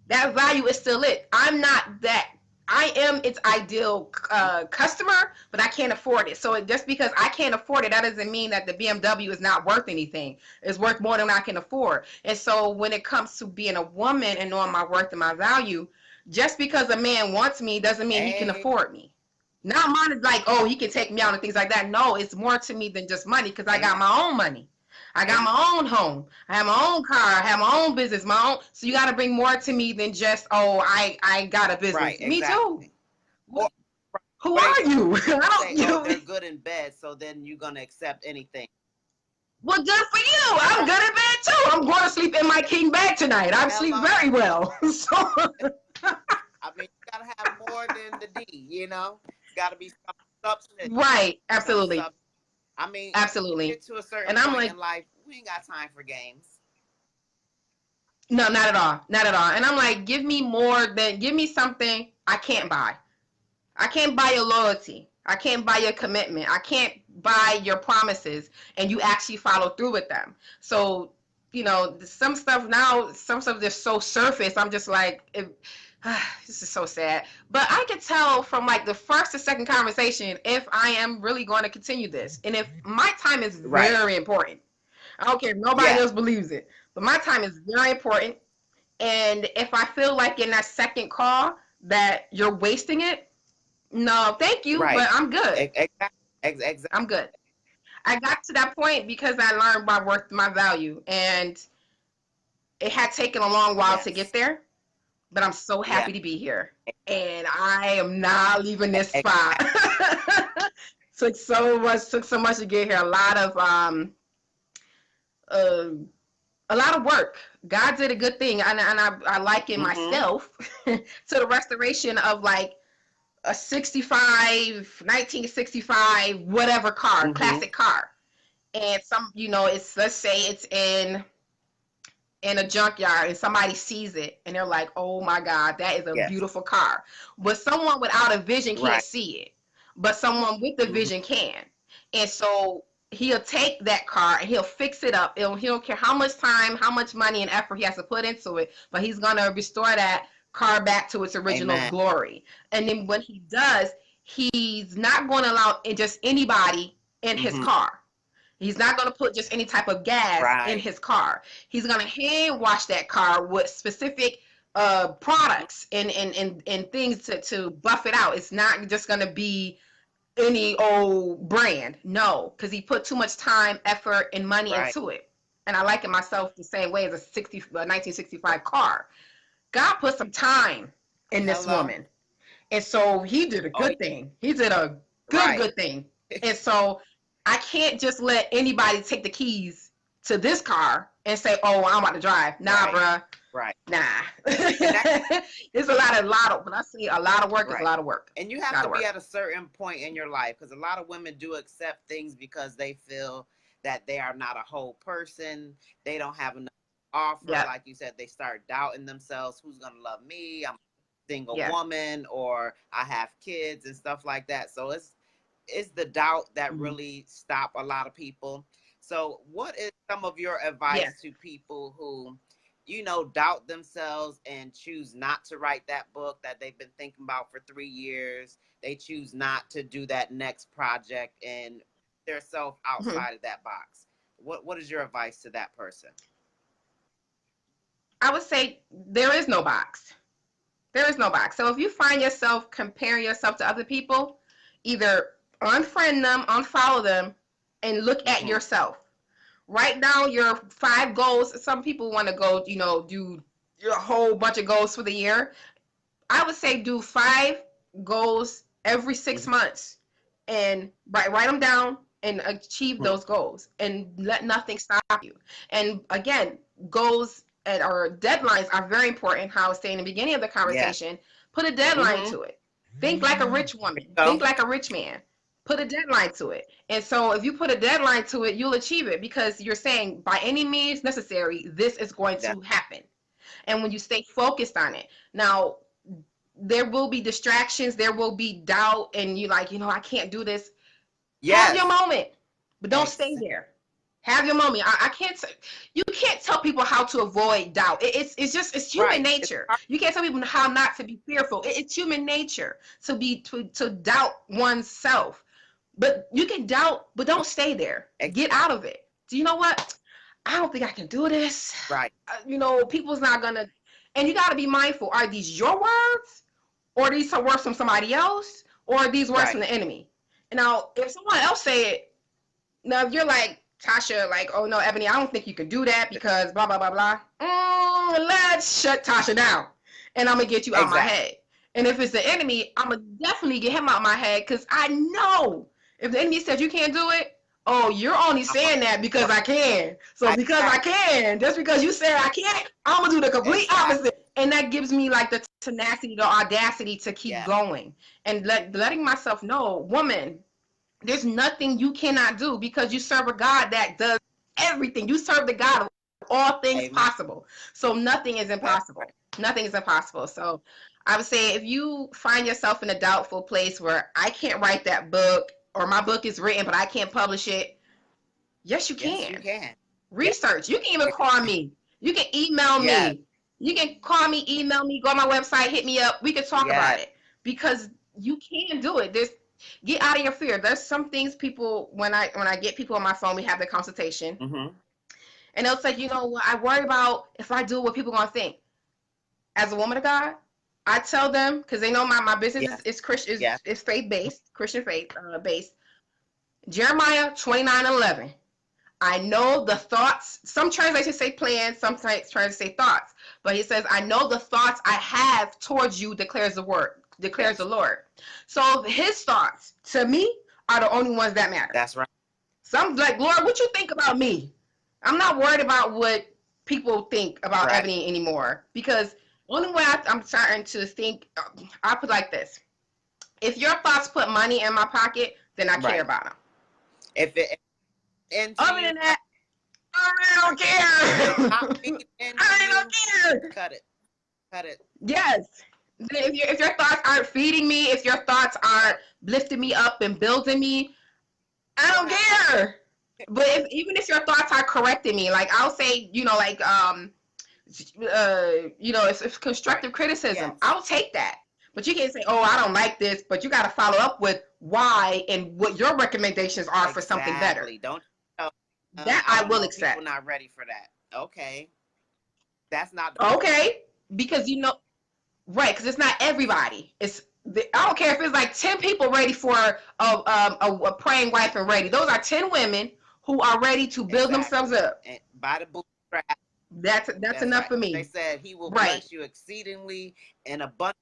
That value is still it. I'm not that. I am its ideal customer, but I can't afford it. So just because I can't afford it, that doesn't mean that the BMW is not worth anything. It's worth more than I can afford. And so when it comes to being a woman and knowing my worth and my value, just because a man wants me doesn't mean he can Hey, afford me. Not money like, oh, he can take me out and things like that. No, it's more to me than just money because I got amen. my own money. I got Amen. my own home. I have my own car. I have my own business. My own. So you got to bring more to me than just, oh, I got a Right, business. Me too. exactly. Or, Who or they are you? I say, don't. oh, You. they're good in bed, so then you're gonna accept anything. Well, good for you. I'm good at bed too. I'm going to sleep in my king bed tonight. I sleep Hello. very well. So. I mean, you gotta have more than the D. It's gotta be some substance. Right. Some Absolutely. sub. I mean, Absolutely. get to a certain And I'm point like, in life, we ain't got time for games. no, not at all. Not at all. And I'm like, give me something I can't Right. buy. I can't buy your loyalty. I can't buy your commitment. I can't buy your promises and you actually follow through with them. So, some stuff just so surface. I'm just like, this is so sad. But I could tell from like the first or second conversation if I am really going to continue this. And if my time is Right. very important. I don't care if nobody Yeah. else believes it. But my time is very important. And if I feel like in that second call that you're wasting it, no, thank you, but Right. I'm good. Exactly. Exactly. I'm good. I got to that point because I learned my worth, my value, and it had taken a long while to get Yes. there, but I'm so Yeah. happy to be here. And I am not leaving this spot. Exactly. Took so much to get here. Uh, a lot of work. God did a good thing, and I liken Mm-hmm. myself to the restoration of like a 1965, whatever car, Mm-hmm. classic car. And it's, let's say it's in a junkyard and somebody sees it and they're like, oh my God, that is a Yes. beautiful car. But someone without a vision can't Right. see it. But someone with the Mm-hmm. vision can. And so he'll take that car and he'll fix it up. He don't care how much time, how much money and effort he has to put into it, but he's gonna restore that car back to its original Amen. glory. And then when he does, he's not going to allow just anybody in his Mm-hmm. car. He's not going to put just any type of gas in Right. his car. He's going to hand wash that car with specific Mm-hmm. products and things to buff it out. It's not just going to be any old brand. No, because he put too much time, effort, and money Right. into it. And I like it myself the same way as a 1965 car. God put some time in this Hello. woman. And so he did a Oh, yeah. good thing. He did a good, Right. good thing. And so I can't just let anybody take the keys to this car and say, oh, I'm about to drive. Nah, Right. bruh. Right. Nah. And that It's when I say a lot of work, it's a right. lot of work. And you A have lot to of be work. at a certain point in your life because a lot of women do accept things because they feel that they are not a whole person. They don't have enough to offer. Yep. Like you said, they start doubting themselves. Who's going to love me? I'm a single Yeah. woman or I have kids and stuff like that. So it's the doubt that Mhm. really stop a lot of people. So what is some of your Yeah. advice to people who doubt themselves and choose not to write that book that they've been thinking about for 3 years? They choose not to do that next project and their self Mhm. outside of that box. What is your advice to that person? I would say there is no box. There is no box. So if you find yourself comparing yourself to other people, either unfriend them, unfollow them, and look at Mm-hmm. yourself. Write down your 5 goals. Some people want to go, do a whole bunch of goals for the year. I would say do 5 goals every six Mm-hmm. months and write them down and achieve Mm-hmm. those goals and let nothing stop you. And again, goals or deadlines are very important. How I was saying in the beginning of the Yes. conversation, put a deadline Mm-hmm. to it. Think like a rich woman. So Think like a rich man. Put a deadline to it. And so if you put a deadline to it, you'll achieve it because you're saying by any means necessary, this is going that to happen. And when you stay focused on it. Now, there will be distractions, there will be doubt, and you like, I can't do this. Have your yes. moment, but don't stay Exactly. there. Have your moment. I can't. You can't tell people how to avoid doubt. It's human Right. It's nature. You can't tell people how not to be fearful. It's human nature to doubt oneself. But you can doubt, but don't stay there. Get out of it. Do you know what? I don't think I can do this. right. People's not gonna. And you got to be mindful. Are these your words, or are these some words from somebody else, or are these words Right. from the enemy? Now, if someone else say it, now if you're like Tasha, like, oh no, Ebony, I don't think you can do that because blah blah blah blah. Let's shut Tasha down, and I'm gonna get you out my Exactly. head. And if it's the enemy, I'm gonna definitely get him out my head because I know if the enemy says you can't do it, oh, you're only saying that because I can. So because I can, just because you said I can't, I'm gonna do the complete opposite. And that gives me like the tenacity, the audacity to keep going and letting myself know, woman, there's nothing you cannot do because you serve a God that does everything. You serve the God of all things possible. So nothing is impossible. Nothing is impossible. So I would say if you find yourself in a doubtful place where I can't write that book or my book is written but I can't publish it, yes, you can. Yes, you can. Research. You can even call me. You can email me. You can call me, email me, go on my website, hit me up. We can talk about it because you can do it. Get out of your fear. There's some things people, when I get people on my phone, we have the consultation, and they'll say, you know what, I worry about if I do what people are gonna think. As a woman of God, I tell them, because they know my business is Christian, is faith based, Christian faith based. Jeremiah 29:11. I know the thoughts. Some translations say plans, some translations say thoughts. But he says, I know the thoughts I have towards you, declares the Lord. So his thoughts to me are the only ones that matter. That's right. Some like, Lord, what you think about me? I'm not worried about what people think about Ebony anymore. Because only way I'm starting to think, I put like this. If your thoughts put money in my pocket, then I care about them. Other than that, I really don't care. I really don't care. Cut it. Yes. If your thoughts aren't feeding me, if your thoughts aren't lifting me up and building me, I don't care. But even if your thoughts are correcting me, like I'll say, it's constructive criticism. I'll take that. But you can't say, oh, I don't like this, but you got to follow up with why and what your recommendations are for something better. Don't that I will accept. People not ready for that. Okay. That's not okay, because right, because it's not everybody. I don't care if it's like 10 people ready for a praying wife and ready. Those are 10 women who are ready to build themselves up. And by the bootstrap. That's enough for me. They said he will bless you exceedingly and abundantly.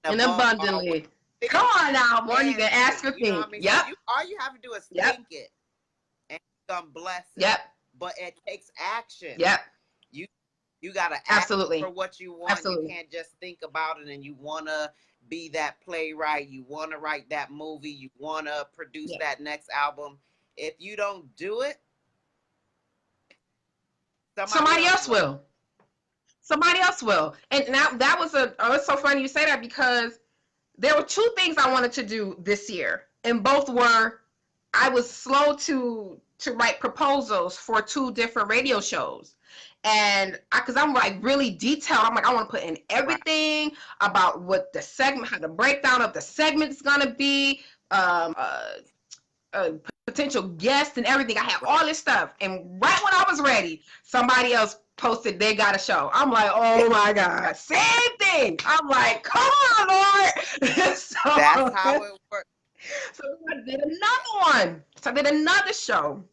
Abundantly. Come on now, boy. You can ask or think. You know what I mean? Yep. So all you have to do is think it, and you're gonna bless it. Yep. But it takes action. Yep. You gotta act for what you want. Absolutely. You can't just think about it and you wanna be that playwright. You wanna write that movie. You wanna produce that next album. If you don't do it, somebody else will. Somebody else will. And now that was it's so funny you say that because there were two things I wanted to do this year. And both were, I was slow to write proposals for 2 different radio shows. And because I'm like really detailed, I'm like, I want to put in everything about what the segment, how the breakdown of the segment is going to be, potential guests and everything. I had all this stuff. And right when I was ready, somebody else posted they got a show. I'm like, oh my God, same thing. I'm like, come on, Lord. That's how it works. So I did another one. So I did another show.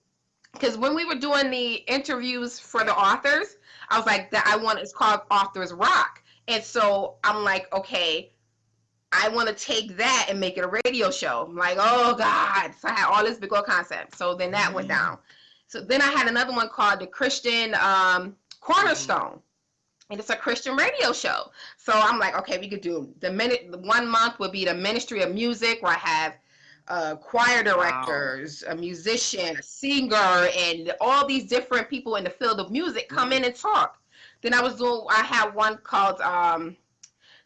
Because when we were doing the interviews for the authors, I was like, it's called Authors Rock. And so I'm like, okay, I want to take that and make it a radio show. I'm like, oh God. So I had all this big old concept. So then that went down. So then I had another one called the Christian Cornerstone. And it's a Christian radio show. So I'm like, okay, we could do the 1 month would be the Ministry of Music, where I have choir directors, a musician, a singer, and all these different people in the field of music come in and talk. Then I had one called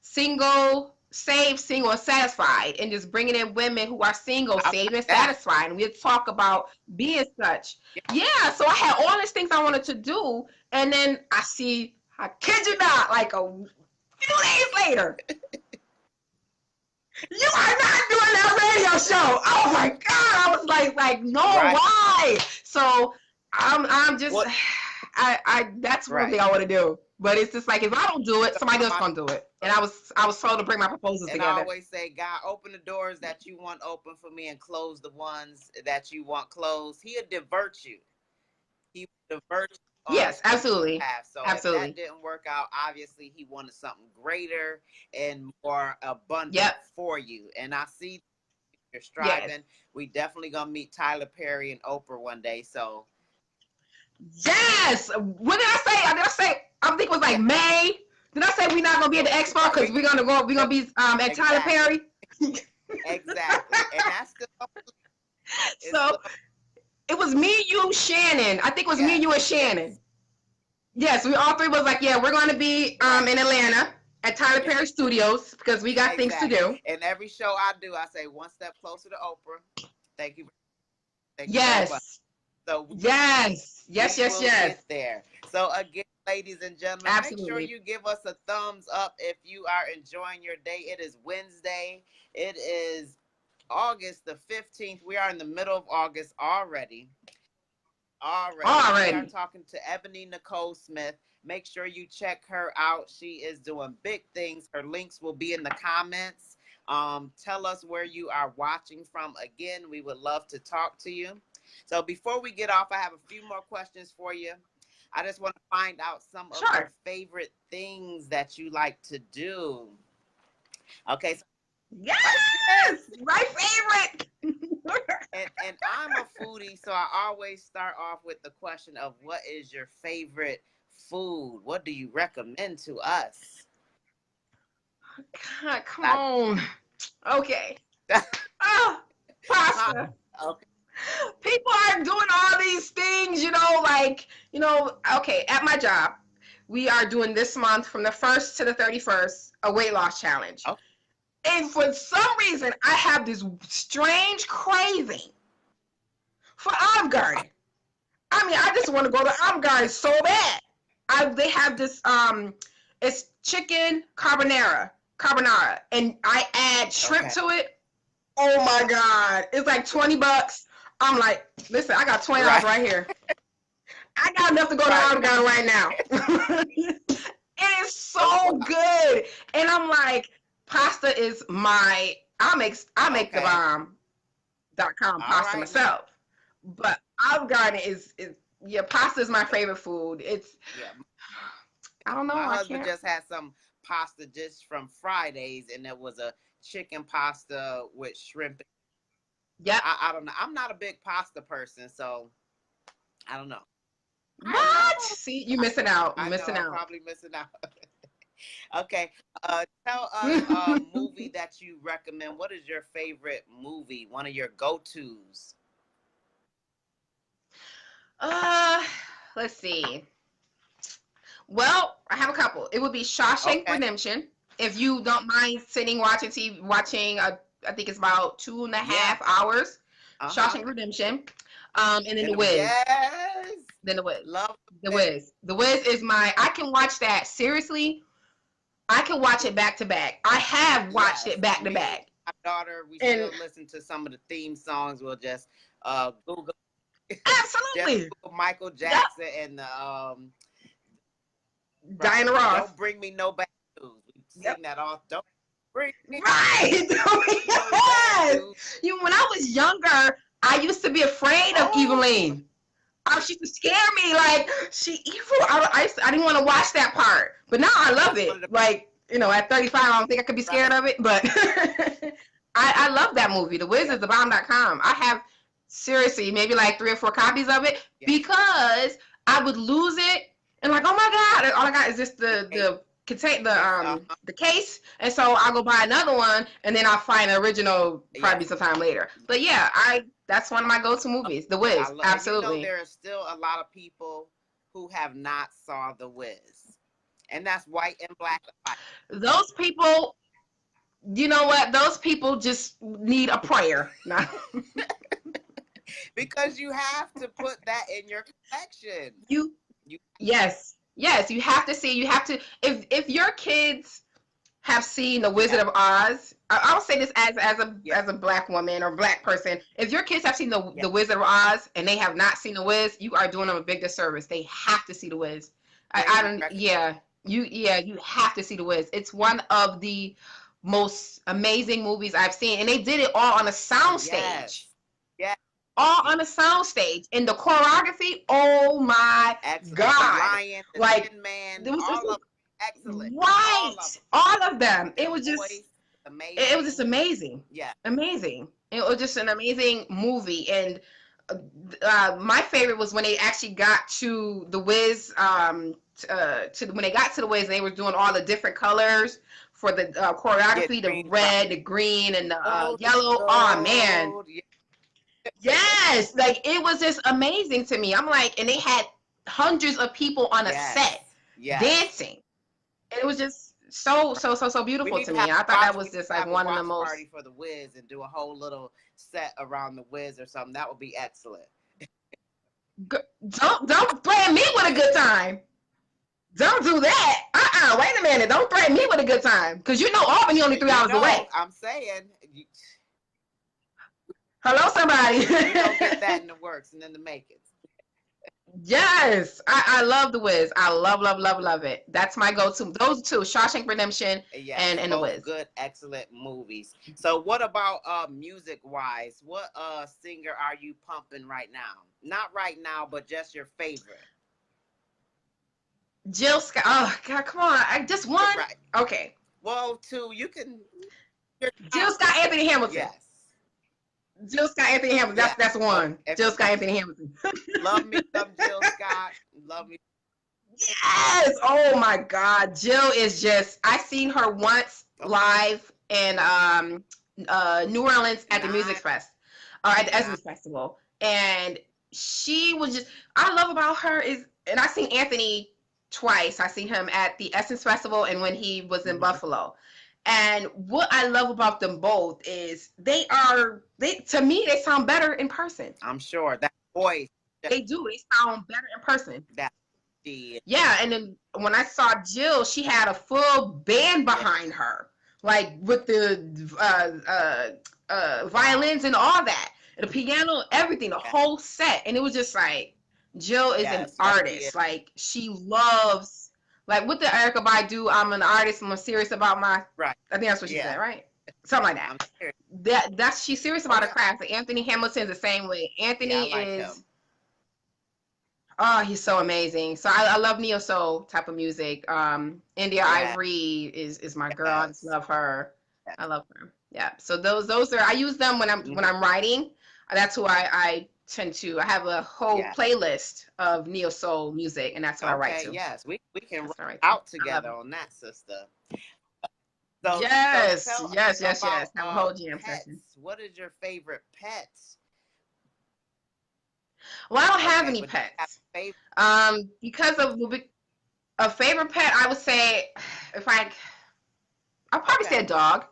Single Save, Single, and Satisfied, and just bringing in women who are single, I saved, like and that. satisfied. And we'd talk about being such. Yeah, Yeah, so I had all these things I wanted to do, and then I kid you not, like a few days later, you are not doing that radio show. Oh my God. I was like, no, right. why? So I'm just, What? that's one thing Right. I want to do. But it's just like, if I don't do it, So somebody else my, gonna do it. And I was told to bring my proposals and I together. always say, God, open the doors that you want open for me and close the ones that you want closed. He'll divert you. He will divert you on Yes, the absolutely. path. So if that Absolutely. didn't work out, obviously he wanted something greater and more abundant Yep. for you. And I see you're Yes. striving. We definitely gonna meet Tyler Perry and Oprah one day. So Yes. What did I say? I think it was like yeah, May. Did I say we're not gonna be at the expo right. because we're gonna be at Tyler Exactly, Perry? exactly. And that's still it's So still it was me, you, Shannon. I think it was me, yes, you, and Shannon. yes, Yes, we all three was like, yeah, we're gonna be right. in Atlanta at Tyler Yeah, Perry Studios because we got things to exactly. do. And every show I do, I say one step closer to Oprah. Thank you, thank you very much. Yes. So Yes. Yes, we yes, will yes. get there. So again, ladies and gentlemen, make sure Absolutely. you give us a thumbs up if you are enjoying your day. It is Wednesday. It is August the 15th. We are in the middle of August already. Already. We are Already. talking to Ebony Nicole Smith. Make sure you check her out. She is doing big things. Her links will be in the comments. Tell us where you are watching from. Again, we would love to talk to you. So before we get off, I have a few more questions for you. I just want to find out some of your Sure. favorite things that you like to do. Okay, so Yes. My favorite. and I'm a foodie, so I always start off with the question of what is your favorite food? What do you recommend to us? God, come I, on. Okay. Oh, pasta. okay, People are doing all these things, okay, at my job, we are doing this month from the 1st to the 31st a weight loss challenge. okay, And for some reason, I have this strange craving for Olive Garden. I mean, I just want to go to Olive Garden so bad. They have this it's chicken carbonara, and I add shrimp okay. to it. Oh my God, it's like $20. I'm like, listen, I got $20 Right, right here. I got enough to go to right. Olive Garden right now. It is Oh, so wow. good, and I'm like, pasta is I make the Okay. bomb.com All pasta right now. myself, but Olive Garden is yeah, pasta is my favorite food. It's Yeah. I don't know, My I husband can't. just had some pasta just from Fridays, and it was a chicken pasta with shrimp. Yep. I don't know. I'm not a big pasta person, so I don't know. I What? know. See, you missing out. You I know. missing I'm out. probably missing out. Okay. Tell us a movie that you recommend. What is your favorite movie? One of your go-tos. uh, let's see. Well, I have a couple. It would be Shawshank Okay. Redemption. If you don't mind sitting watching TV, watching, I think it's about two and a Yeah. half hours. Uh-huh. Shawshank Redemption. And then The And Wiz. yes. Then The Wiz. Love The it. Wiz. The Wiz is I can watch that seriously. I can watch it back to back. I have watched Yes. it back to Me, back. my daughter, we And still listen to some of the theme songs. We'll just Google just absolutely. Google Michael Yep. Jackson and right. Diana Ross. Don't bring me no bad news. We Yep. sing that off. Don't bring me Right. no bad Yes. news. When I was younger, I used to be afraid of Oh, Eveline. She used to scare me. Like, she evil. I didn't want to watch that part. But now I love that's one it. of the Like, at 35, I don't think I could be scared right. of it. But I love that movie. The Wiz Yeah. is the bomb.com. I have, seriously, maybe like 3 or 4 copies of it Yeah. because I would lose it. And like, oh my God, all I got is just Okay. the case, and so I'll go buy another one, and then I'll find the original Yeah. probably sometime later. But yeah, that's one of my go-to movies, The I Wiz. love, and Absolutely. there are still a lot of people who have not saw The Wiz, and that's white and black alike. Those people, You know what? Those people just need a prayer. No. Because you have to put that in your collection. You You yes. Yes, you have to see. You have to if your kids have seen The Wizard yeah, of Oz. I'll say this yeah, as a black woman or black person. If your kids have seen yeah. the Wizard of Oz and they have not seen The Wiz, you are doing them a big disservice. They have to see The Wiz. I Highly don't. recommend. You have to see The Wiz. It's one of the most amazing movies I've seen, and they did it all on a sound stage. Yes. Yes. All on a sound stage, and the choreography. Oh my Excellent. The God! Lion, the Like Tin Man, there was just all of them. Excellent. right, All of them. all of them. Their voice, It was just amazing. amazing, Yeah. amazing. It was just an amazing movie, and my favorite was when they actually got to the Wiz. When they got to the Wiz, they were doing all the different colors for the Get choreography: the green, right. red, the green, and the Oh, the yellow. Oh man, gold. Yeah. yes! Like it was just amazing to me. I'm like, and they had hundreds of people on a set Yes. Yes. dancing. It was just so We beautiful need to to me. have I a thought that we was need just to like have a one of the watch most party for the Wiz and do a whole little set around the Wiz or something. That would be excellent. don't threaten me with a good time. Don't do that. Wait a minute. Don't threaten me with a good time. Because you know Albany only 3 hours away. I'm saying Hello, somebody. we gonna get that in the works and in the makings. Yes. I love The Wiz. I love it. That's my go-to. Those two, Shawshank Redemption Yes, and The both Wiz. good, excellent movies. So what about music wise? What singer are you pumping right now? Not right now, but just your favorite. Jill Scott. Oh, God, come on. I just one. Right. Okay. Well, two, you can Jill Scott, Anthony Hamilton. yes. Jill Scott, Anthony Hamilton. Yes. That's one. If Jill Scott, Anthony Hamilton. love me some Jill Scott. Love me. Yes. Oh my God. Jill is just. I seen her once live in New Orleans at the Music Nice. Fest, or at the Nice. Essence Festival, and she was just. I love about her is, and I seen Anthony twice. I seen him at the Essence Festival and when he was in Buffalo. And what I love about them both is they to me they sound better in person. I'm sure that voice. They do. They sound better in person. That she. Yeah, and then when I saw Jill, she had a full band Yeah. behind her, like with the violins and all that, the piano, everything, the whole set, and it was just like Jill is an artist. Like she loves. Like what did Erica Badu? I'm an artist. I'm serious about my. Right. I think that's what she said, right? Something like that. That's she's serious about her craft. Like Anthony Hamilton's the same way. Anthony like is. him. Oh, he's so amazing. So I love neo soul type of music. India Ivory is my girl. I just love her. I love her. Yeah. So those are I use them when I'm writing. That's who I tend to. I have a whole playlist of neo soul music, and that's what I write to. Yes, we can write out together on that, sister. So, yes. Have a whole jam session. What is your favorite pets? Well, I don't have any pets. Because of a favorite pet, I would say I'll probably say a dog.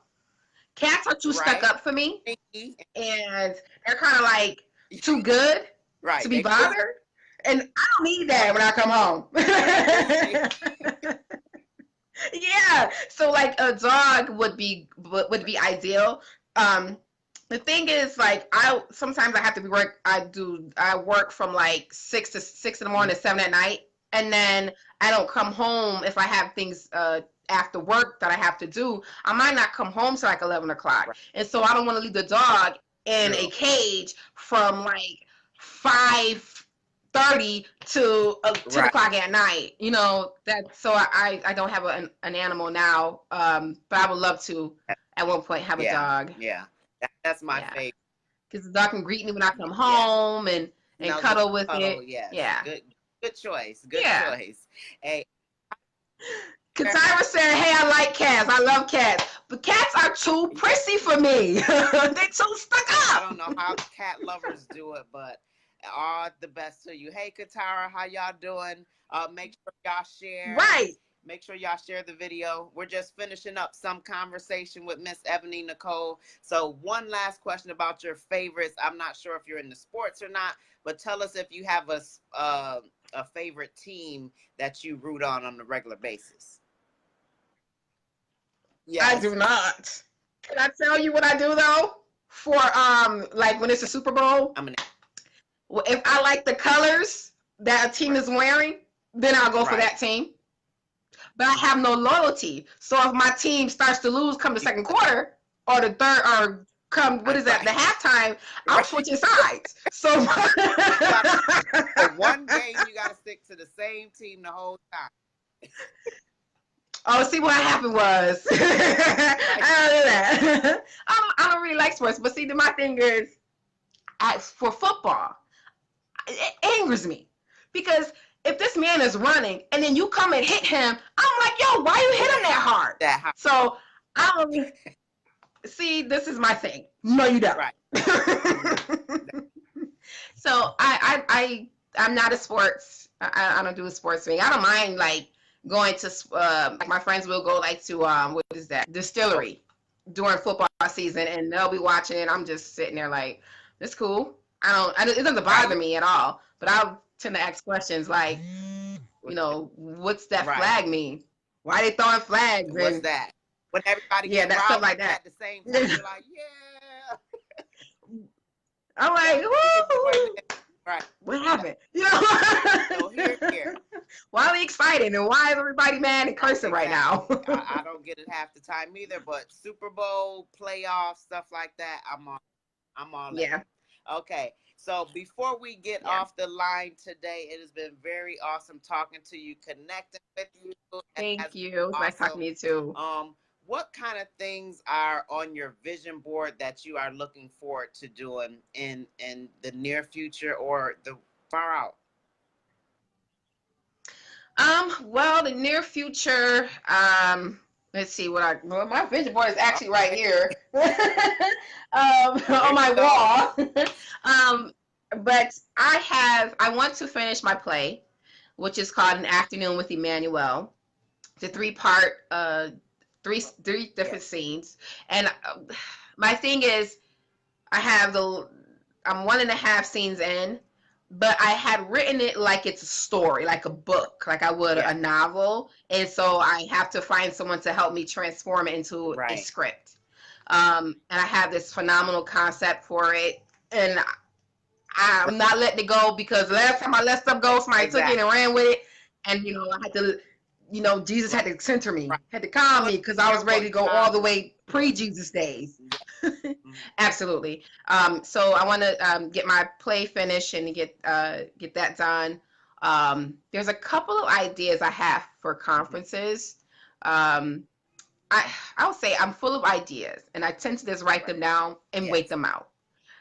Cats are too stuck up for me, and they're kind of like too good to be bothered. And I don't need that when I come home. Yeah, so like a dog would be ideal. The thing is, like, sometimes I have to be work. I work from like 6 in the morning to 7 at night, and then I don't come home if I have things after work that I have to do. I might not come home till like 11 o'clock, and so I don't want to leave the dog in a cage from like 5:30 to 10 o'clock at night. You know that. So I don't have an animal now, but I would love to at one point have a dog. Yeah. That's my favorite. Because the dog can greet me when I come home and cuddle with it. Yes. Yeah. Good choice. Good choice. Hey. Katira said, hey, I like cats. I love cats. But cats are too prissy for me. They're too stuck up. I don't know how cat lovers do it, but all the best to you. Hey, Katara, how y'all doing? Make sure y'all share. Right. Make sure y'all share the video. We're just finishing up some conversation with Miss Ebony Nicole. So one last question about your favorites. I'm not sure if you're into sports or not, but tell us if you have a favorite team that you root on a regular basis. I do Yes. not. Can I tell you what I do though? For like when it's a Super Bowl, I'm an if I like the colors that a team is wearing, then I'll go for right. that team. But I have no loyalty. So if my team starts to lose come the second quarter or the third or come what is that, the Right. halftime, I'm Right. switching sides. So For one game, you got to stick to the same team the whole time. oh, see what happened was I don't do that. I don't really like sports, but see, my thing is, for football, it angers me because if this man is running and then you come and hit him, I'm like, yo, why you hit him that hard? So I don't see. This is my thing. No, you don't. Right. So I'm not a sports. I don't do a sports thing. I don't mind like going to like my friends will go like to what is that distillery during football season and they'll be watching it. I'm just sitting there like it's cool. It doesn't bother me at all. But I tend to ask questions like, you know, what's that flag mean? Why they throwing flags? What's and, that? When everybody that stuff like that at the same time, you're like, yeah. I'm like, woo! Right. What happened? You know? So here. Why are we excited and why is everybody mad and cursing right now? I don't get it half the time either, but Super Bowl, playoffs, stuff like that, I'm on it. Yeah. Okay. So before we get off the line today, it has been very awesome talking to you, connecting with you. Thank you. Awesome. Nice talking to you too. What kind of things are on your vision board that you are looking forward to doing in the near future or the far out? Well, the near future, let's see my vision board is actually right here on my wall. But I want to finish my play, which is called An Afternoon with Emmanuel. It's a 3-part, three different scenes. And my thing is, I'm 1.5 scenes in, but I had written it like it's a story, like a book, like I would a novel. And so I have to find someone to help me transform it into a script. And I have this phenomenal concept for it. And I'm not letting it go because last time I let stuff go, somebody took it and ran with it. And, you know, I had to, you know, Jesus had to center me, had to calm me because I was ready to go all the way pre-Jesus days. Absolutely. So I want to get my play finished and get that done. There's a couple of ideas I have for conferences. I would say I'm full of ideas, and I tend to just write them down and wait them out.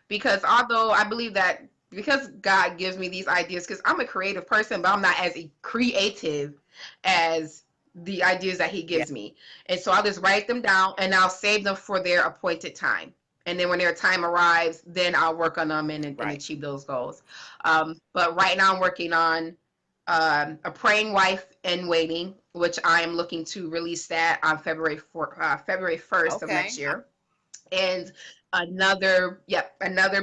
Because although I believe that because God gives me these ideas, because I'm a creative person, but I'm not as creative as the ideas that he gives me. And so I'll just write them down and I'll save them for their appointed time. And then when their time arrives, then I'll work on them and achieve those goals. But right now I'm working on A Praying Wife in Waiting, which I am looking to release that on February 1st of next year. And another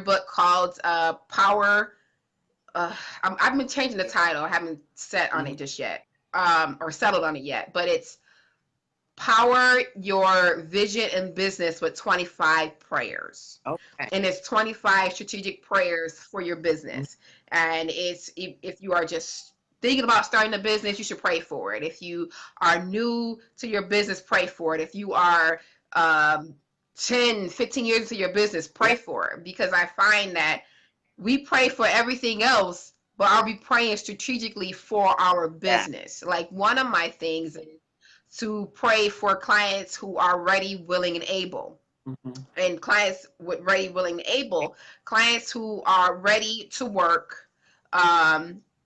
book called Power. I've been changing the title. I haven't set on it just yet, or settled on it yet. But it's Power Your Vision and Business with 25 Prayers. Okay. And it's 25 strategic prayers for your business. And it's if you are just thinking about starting a business, you should pray for it. If you are new to your business, pray for it. If you are 10, 15 years into your business, pray for it. Because I find that we pray for everything else, but are we praying strategically for our business? Like one of my things is to pray for clients who are ready, willing, and able. And clients with ready, willing, and able, clients who are ready to work,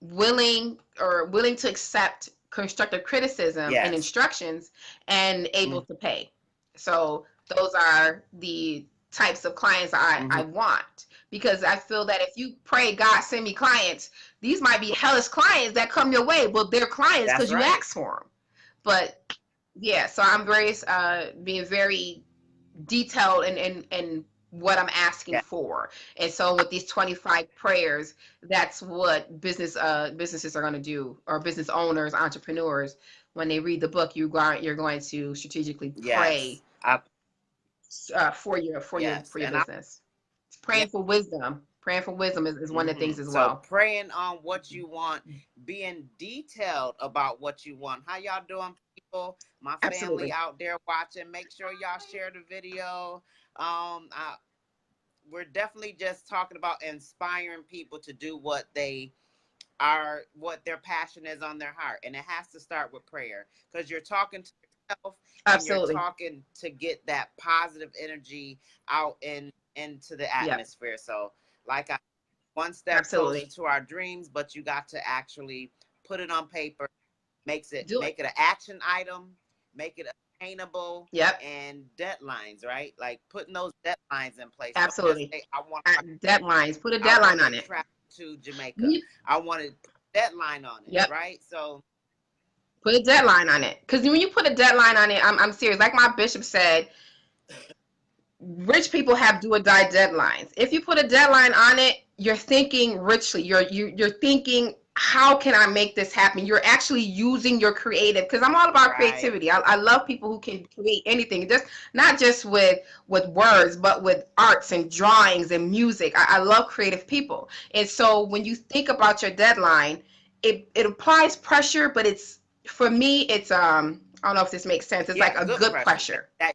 willing to accept constructive criticism and instructions, and able to pay. So those are the types of clients I want, because I feel that if you pray, God, send me clients, these might be hellish clients that come your way, but they're clients because you asked for them. But yeah, so I'm very being very detailed in what I'm asking Yeah. for. And so with these 25 prayers, that's what businesses are going to do, or business owners, entrepreneurs. When they read the book, you're going to strategically Yes. pray for Yes. your And business. yeah. Praying for wisdom. Praying for wisdom is one of the things as So well. praying on what you want, being detailed about what you want. How y'all doing, people? My family Absolutely. out there watching. Make sure y'all share the video. I, we're definitely just talking about inspiring people to do what they are, what their passion is on their heart, and it has to start with prayer, because you're talking to yourself and you're Absolutely. talking to get that positive energy out into the Yep. atmosphere. So, like I one step closer Absolutely. to our dreams, but you got to actually put it on paper, Do it. make it an action item, make it attainable, Yep. and deadlines, right? Like putting those deadlines in place. Don't just Absolutely. say Deadlines. Put a I want deadline to on it. travel to Jamaica. You- I want to put a deadline on it, Yep. right? So Put a deadline on it. Because when you put a deadline on it, I'm serious. Like my bishop said, rich people have do or die deadlines. If you put a deadline on it, you're thinking richly. You're thinking, how can I make this happen? You're actually using your creative, because I'm all about right, creativity. I love people who can create anything, just not just with words, but with arts and drawings and music. I love creative people. And so when you think about your deadline, it applies pressure, but it's, for me, it's I don't know if this makes sense. It's like yeah, a good good pressure. pressure. That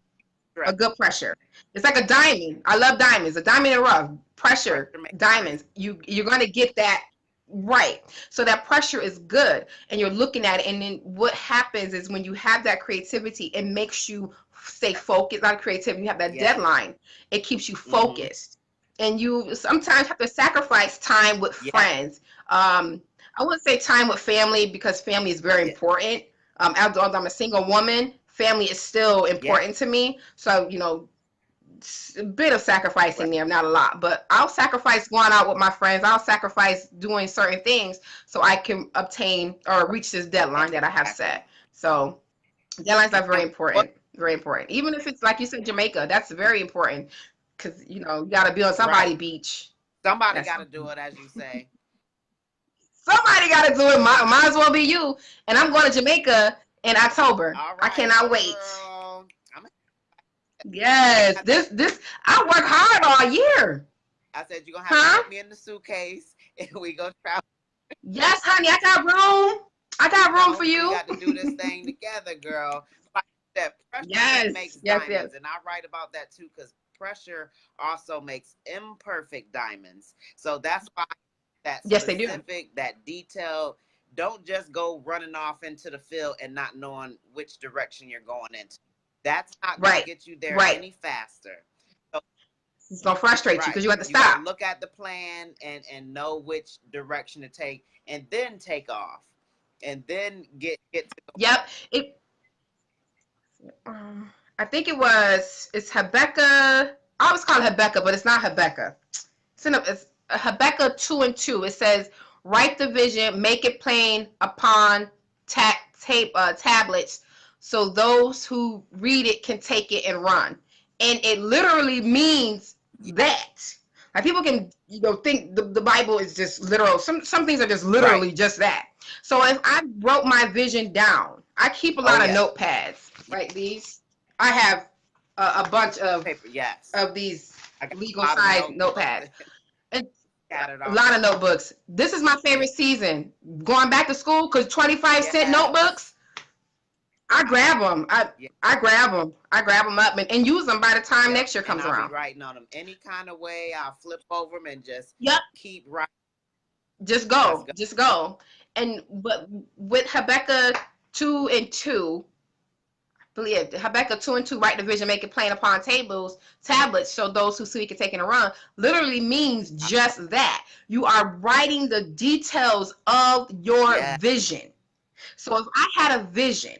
A stress, good pressure. It's like a diamond. I love diamonds. A diamond in the rough. Pressure, pressure makes diamonds. diamonds. You're gonna get that right. So that pressure is good, and you're looking at it. And then what happens is when you have that creativity, it makes you stay focused. Not creativity. You have that Yes. deadline. It keeps you Mm-hmm. focused, and you sometimes have to sacrifice time with Yeah. friends. I wouldn't say time with family, because family is very Yeah. important. Although I'm a single woman, family is still Yeah. important to me. So, a bit of Right. sacrificing there, not a lot, but I'll sacrifice going out with my friends. I'll sacrifice doing certain things so I can obtain or reach this deadline that I have Exactly. set. So, deadlines are very And what? important, very important. Even if it's like you said, Jamaica, that's very important, because you got to be on somebody Right. beach. Somebody That's got to do it, as you say. somebody got to do it. Might as well be you. And I'm going to Jamaica in October. All I right, cannot wait. girl. I'm. Yes, this I work hard all year. I said you're gonna have to Huh? put me in the suitcase, and we go travel. Yes, honey, I got room. I You got room for know, we you. got to do this thing together, girl. Like that pressure makes Yes, yes, yes. diamonds, and I write about that too, because pressure also makes imperfect diamonds. So that's why that Yes, they do. specific, that detailed. Don't just go running off into the field and not knowing which direction you're going into. That's not gonna Right, get you there right. any faster. So, It's gonna frustrate you because right, you have to you got to stop. look at the plan and know which direction to take, and then take off, and then get to going. Yep. It. I think it's Habakkuk. I always call it Habakkuk, but it's not Habakkuk. It's Habakkuk 2:2. It says, "Write the vision, make it plain upon tablets, so those who read it can take it and run." And it literally means Yeah, that. Like people can think the Bible is just literal. Some things are just right. literally just that. So if I wrote my vision down, I keep a Oh lot of yeah. notepads Yeah. like these. I have a bunch Paper. Yes. of these I got legal a lot of size notebooks notepads. And scattered a all lot over. of notebooks. This is my Yeah. favorite season. Going back to school, because 25-cent Yes. notebooks, I grab them. Yeah. I grab them. I grab them up and use them by the time Yep. next year And comes I'll be around. writing on them any kind of way. I'll flip over them and just Yep. keep writing. Just Let's go. go. Just go. And but with Habakkuk 2:2, believe Habakkuk 2:2, write the vision, make it plain upon tablets, so those who see can take it and run, literally means just that. You are writing the details of your Yeah. vision. So if I had a vision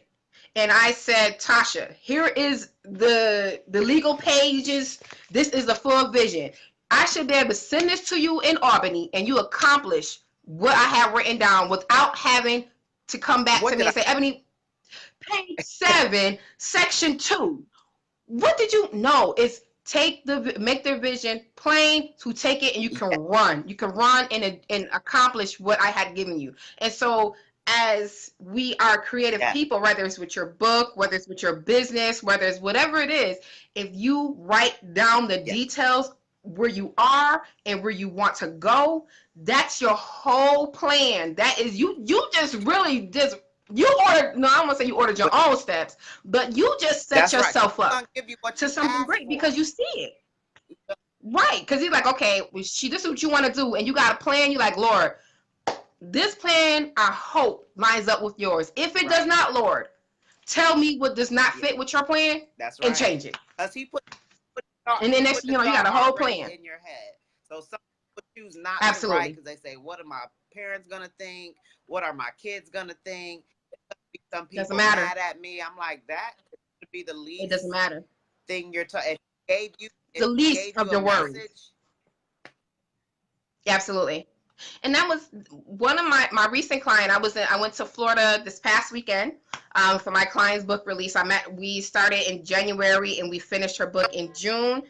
and I said, Tasha, here is the legal pages, this is the full vision. I should be able to send this to you in Albany and you accomplish what I have written down without having to come back to What me did I? and say, Ebony, page 7, section 2. What did you know? It's make the vision plain to take it, and you can Yeah. run. You can run and accomplish what I had given you. And so as we are creative Yeah. people, whether it's with your book, whether it's with your business, whether it's whatever it is, if you write down the Yeah. details where you are and where you want to go, that's your whole plan. That is you just really just you ordered, no, I don't want to say you ordered your But own steps, but you just set that's right. 'Cause yourself he's up gonna give you what to you something ask great for. because you see it. Right. Because he's like, okay, well, this is what you want to do. And you got a plan. You're like, Lord, this plan, I hope, lines up with yours. If it does Right. not, Lord, tell me what does not Yeah. fit with your plan That's and right. change it. Cause And then he next put thing the you know, you got thought a whole already plan. in your head. So some people choose not to write Absolutely. because they say, "What are my parents gonna think? What are my kids gonna think? Some Doesn't people matter. mad at me." I'm like, that should be the It doesn't least matter. thing you're if he gave you The if he least gave of you a your worries. message. Absolutely. And that was one of my recent client. I went to Florida this past weekend for my client's book release. We started in January and we finished her book in June,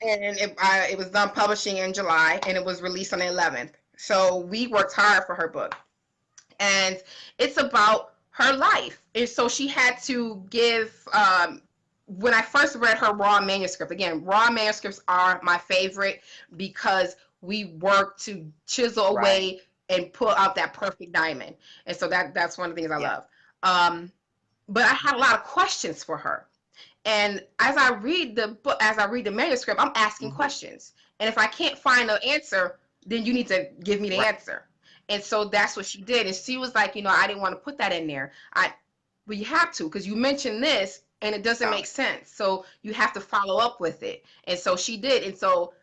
and it was done publishing in July, and it was released on the 11th. So we worked hard for her book, and it's about her life. And so she had to give. When I first read her raw manuscript, again, raw manuscripts are my favorite because we work to chisel Right. away and pull out that perfect diamond. And so that's one of the things I Yeah. love. But I had a lot of questions for her. And as I read the book, as I read the manuscript, I'm asking Mm-hmm. questions. And if I can't find the answer, then you need to give me the Right. answer. And so that's what she did. And she was like, I didn't want to put that in there. But you have to, because you mentioned this and it doesn't make sense. So you have to follow up with it. And so she did. And so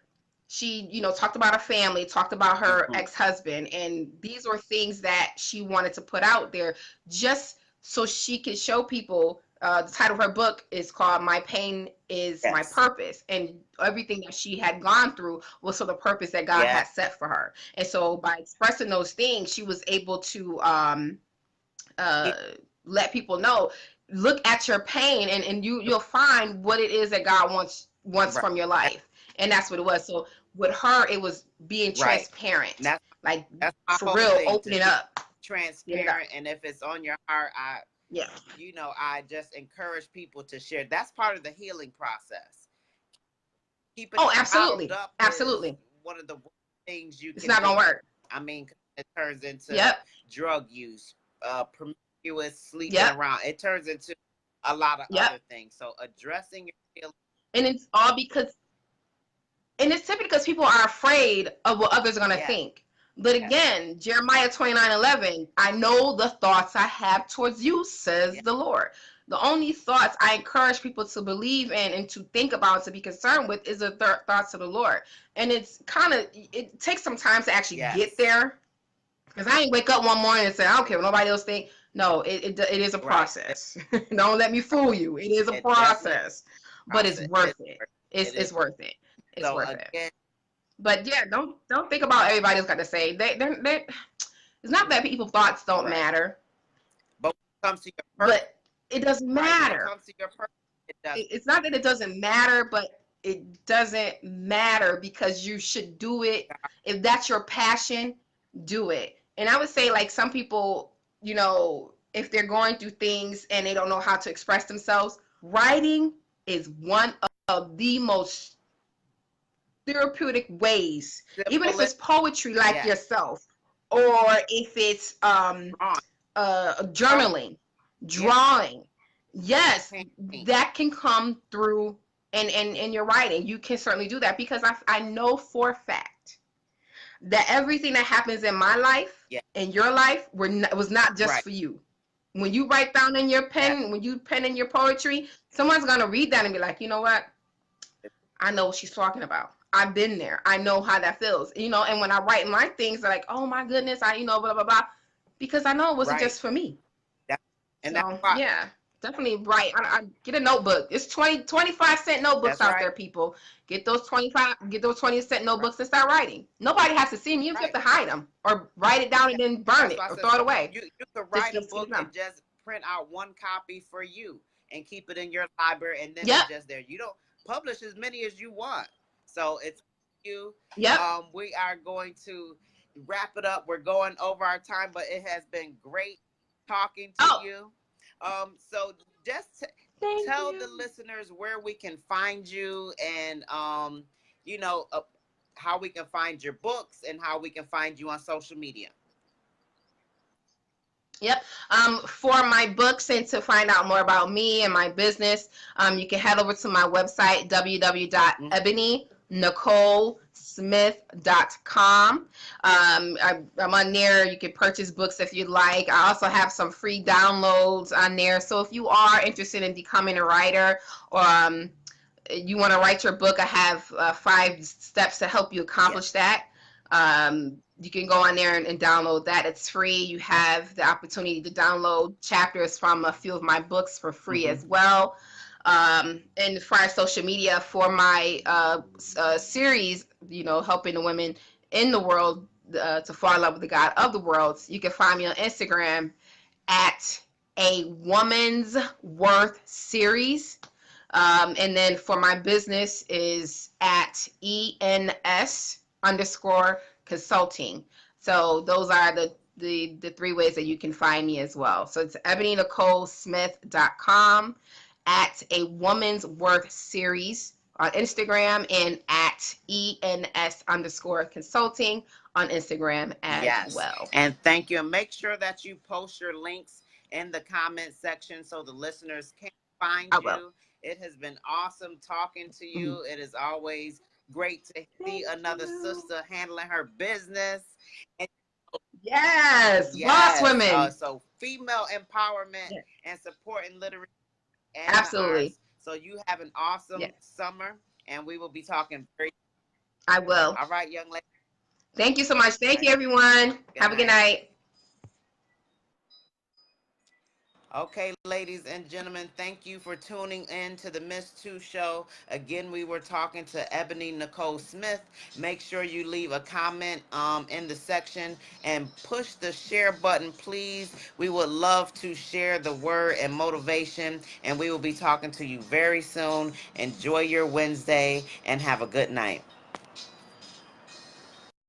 she, talked about her family, talked about her Mm-hmm. ex-husband, and these were things that she wanted to put out there just so she could show people. The title of her book is called My Pain is My Yes. Purpose, and everything that she had gone through was for the purpose that God Yeah. had set for her. And so by expressing those things, she was able to uh, let people know, look at your pain, and you'll find what it is that God wants Right. from your life. And that's what it was. So with her, it was being Right. transparent, And like that's my for whole real, thing, to opening be up. transparent. And if it's on your heart, Yeah. I just encourage people to share. That's part of the healing process. Keeping Oh, it absolutely. bottled up is Absolutely. one of the worst things you It's can not do. gonna work. I mean, it turns into Yep. drug use, promiscuous sleeping Yep. around. It turns into a lot of Yep. other things. So addressing your feelings. And it's all because, and it's typically because people are afraid of what others are going to Yes. think. But Yes. again, Jeremiah 29:11, I know the thoughts I have towards you, says Yes. the Lord. The only thoughts I encourage people to believe in and to think about, to be concerned with, is the thoughts of the Lord. And it takes some time to actually get Yes. there. Because I ain't wake up one morning and say, I don't care what nobody else think. No, it is a Right. process. Don't let me fool you. It is a It definitely process. But it's process. worth it. It is. It's worth it. It's So worth it. again, But yeah, don't think about everybody's got to say. It's not that people's thoughts don't right. matter, But when it comes to your purpose, but it doesn't right? When it matter. comes to your purpose, it does. It's not that it doesn't matter, but it doesn't matter because you should do it. If that's your passion, do it. And I would say, like, some people, if they're going through things and they don't know how to express themselves, writing is one of the most therapeutic ways, even if Simple. it's poetry like Yes. yourself, or if it's journaling, drawing. Yes, that can come through in your writing. You can certainly do that because I know for a fact that everything that happens in my life, Yeah. in your life, was not just Right. for you. When you write down in your pen, Yes. when you pen in your poetry, someone's gonna read that and be like, you know what? I know what she's talking about. I've been there. I know how that feels. And when I write my things, they're like, oh my goodness, blah, blah, blah. Because I know it wasn't Right. just for me. And So, that's why. yeah, definitely write. I get a notebook. It's 25-cent notebooks That's out right. there, people. Get those 20-cent notebooks and start writing. Nobody has to see them. You just have to hide them or write it down and then burn That's it why I or said, throw it away. you could write a Just book get it and just print out one copy for you and keep it in your library, and then it's Yep. just there. You don't publish as many as you want. So it's you. Yep. We are going to wrap it up. We're going over our time, but it has been great talking to Oh, you. So just thank tell the you. listeners where we can find you, and you know, how we can find your books and how we can find you on social media. Yep. For my books and to find out more about me and my business, you can head over to my website, Mm-hmm. www.ebonynicolesmith.com. I'm on there. You can purchase books if you'd like. I also have some free downloads on there. So if you are interested in becoming a writer, or you want to write your book, I have 5 steps to help you accomplish Yes. that. You can go on there and download that. It's free. You have the opportunity to download chapters from a few of my books for free Mm-hmm. as well. And for our social media, for my series, helping the women in the world to fall in love with the God of the world, you can find me on Instagram at A Woman's Worth Series. And then for my business is at ENS underscore consulting. So those are the 3 ways that you can find me as well. So it's ebonynicolesmith.com, at A Woman's Worth Series on Instagram, and at ENS underscore consulting on Instagram as Yes. well. And thank you. And make sure that you post your links in the comment section so the listeners can find I will. you. It has been awesome talking to Mhm. you. It is always great to see Thank another you. sister handling her business. And Yes, boss yes, women. so female empowerment Yeah, and supporting literacy and the absolutely. arts. So you have an awesome Yes, summer, and we will be talking very. I will. All right, young lady. Thank you so much. All Thank right. you, everyone. Good Have a good night. night. Okay, ladies and gentlemen, thank you for tuning in to the Miss Two Show. Again, we were talking to Ebony Nicole Smith. Make sure you leave a comment in the section and push the share button, please. We would love to share the word and motivation, and we will be talking to you very soon. Enjoy your Wednesday and have a good night.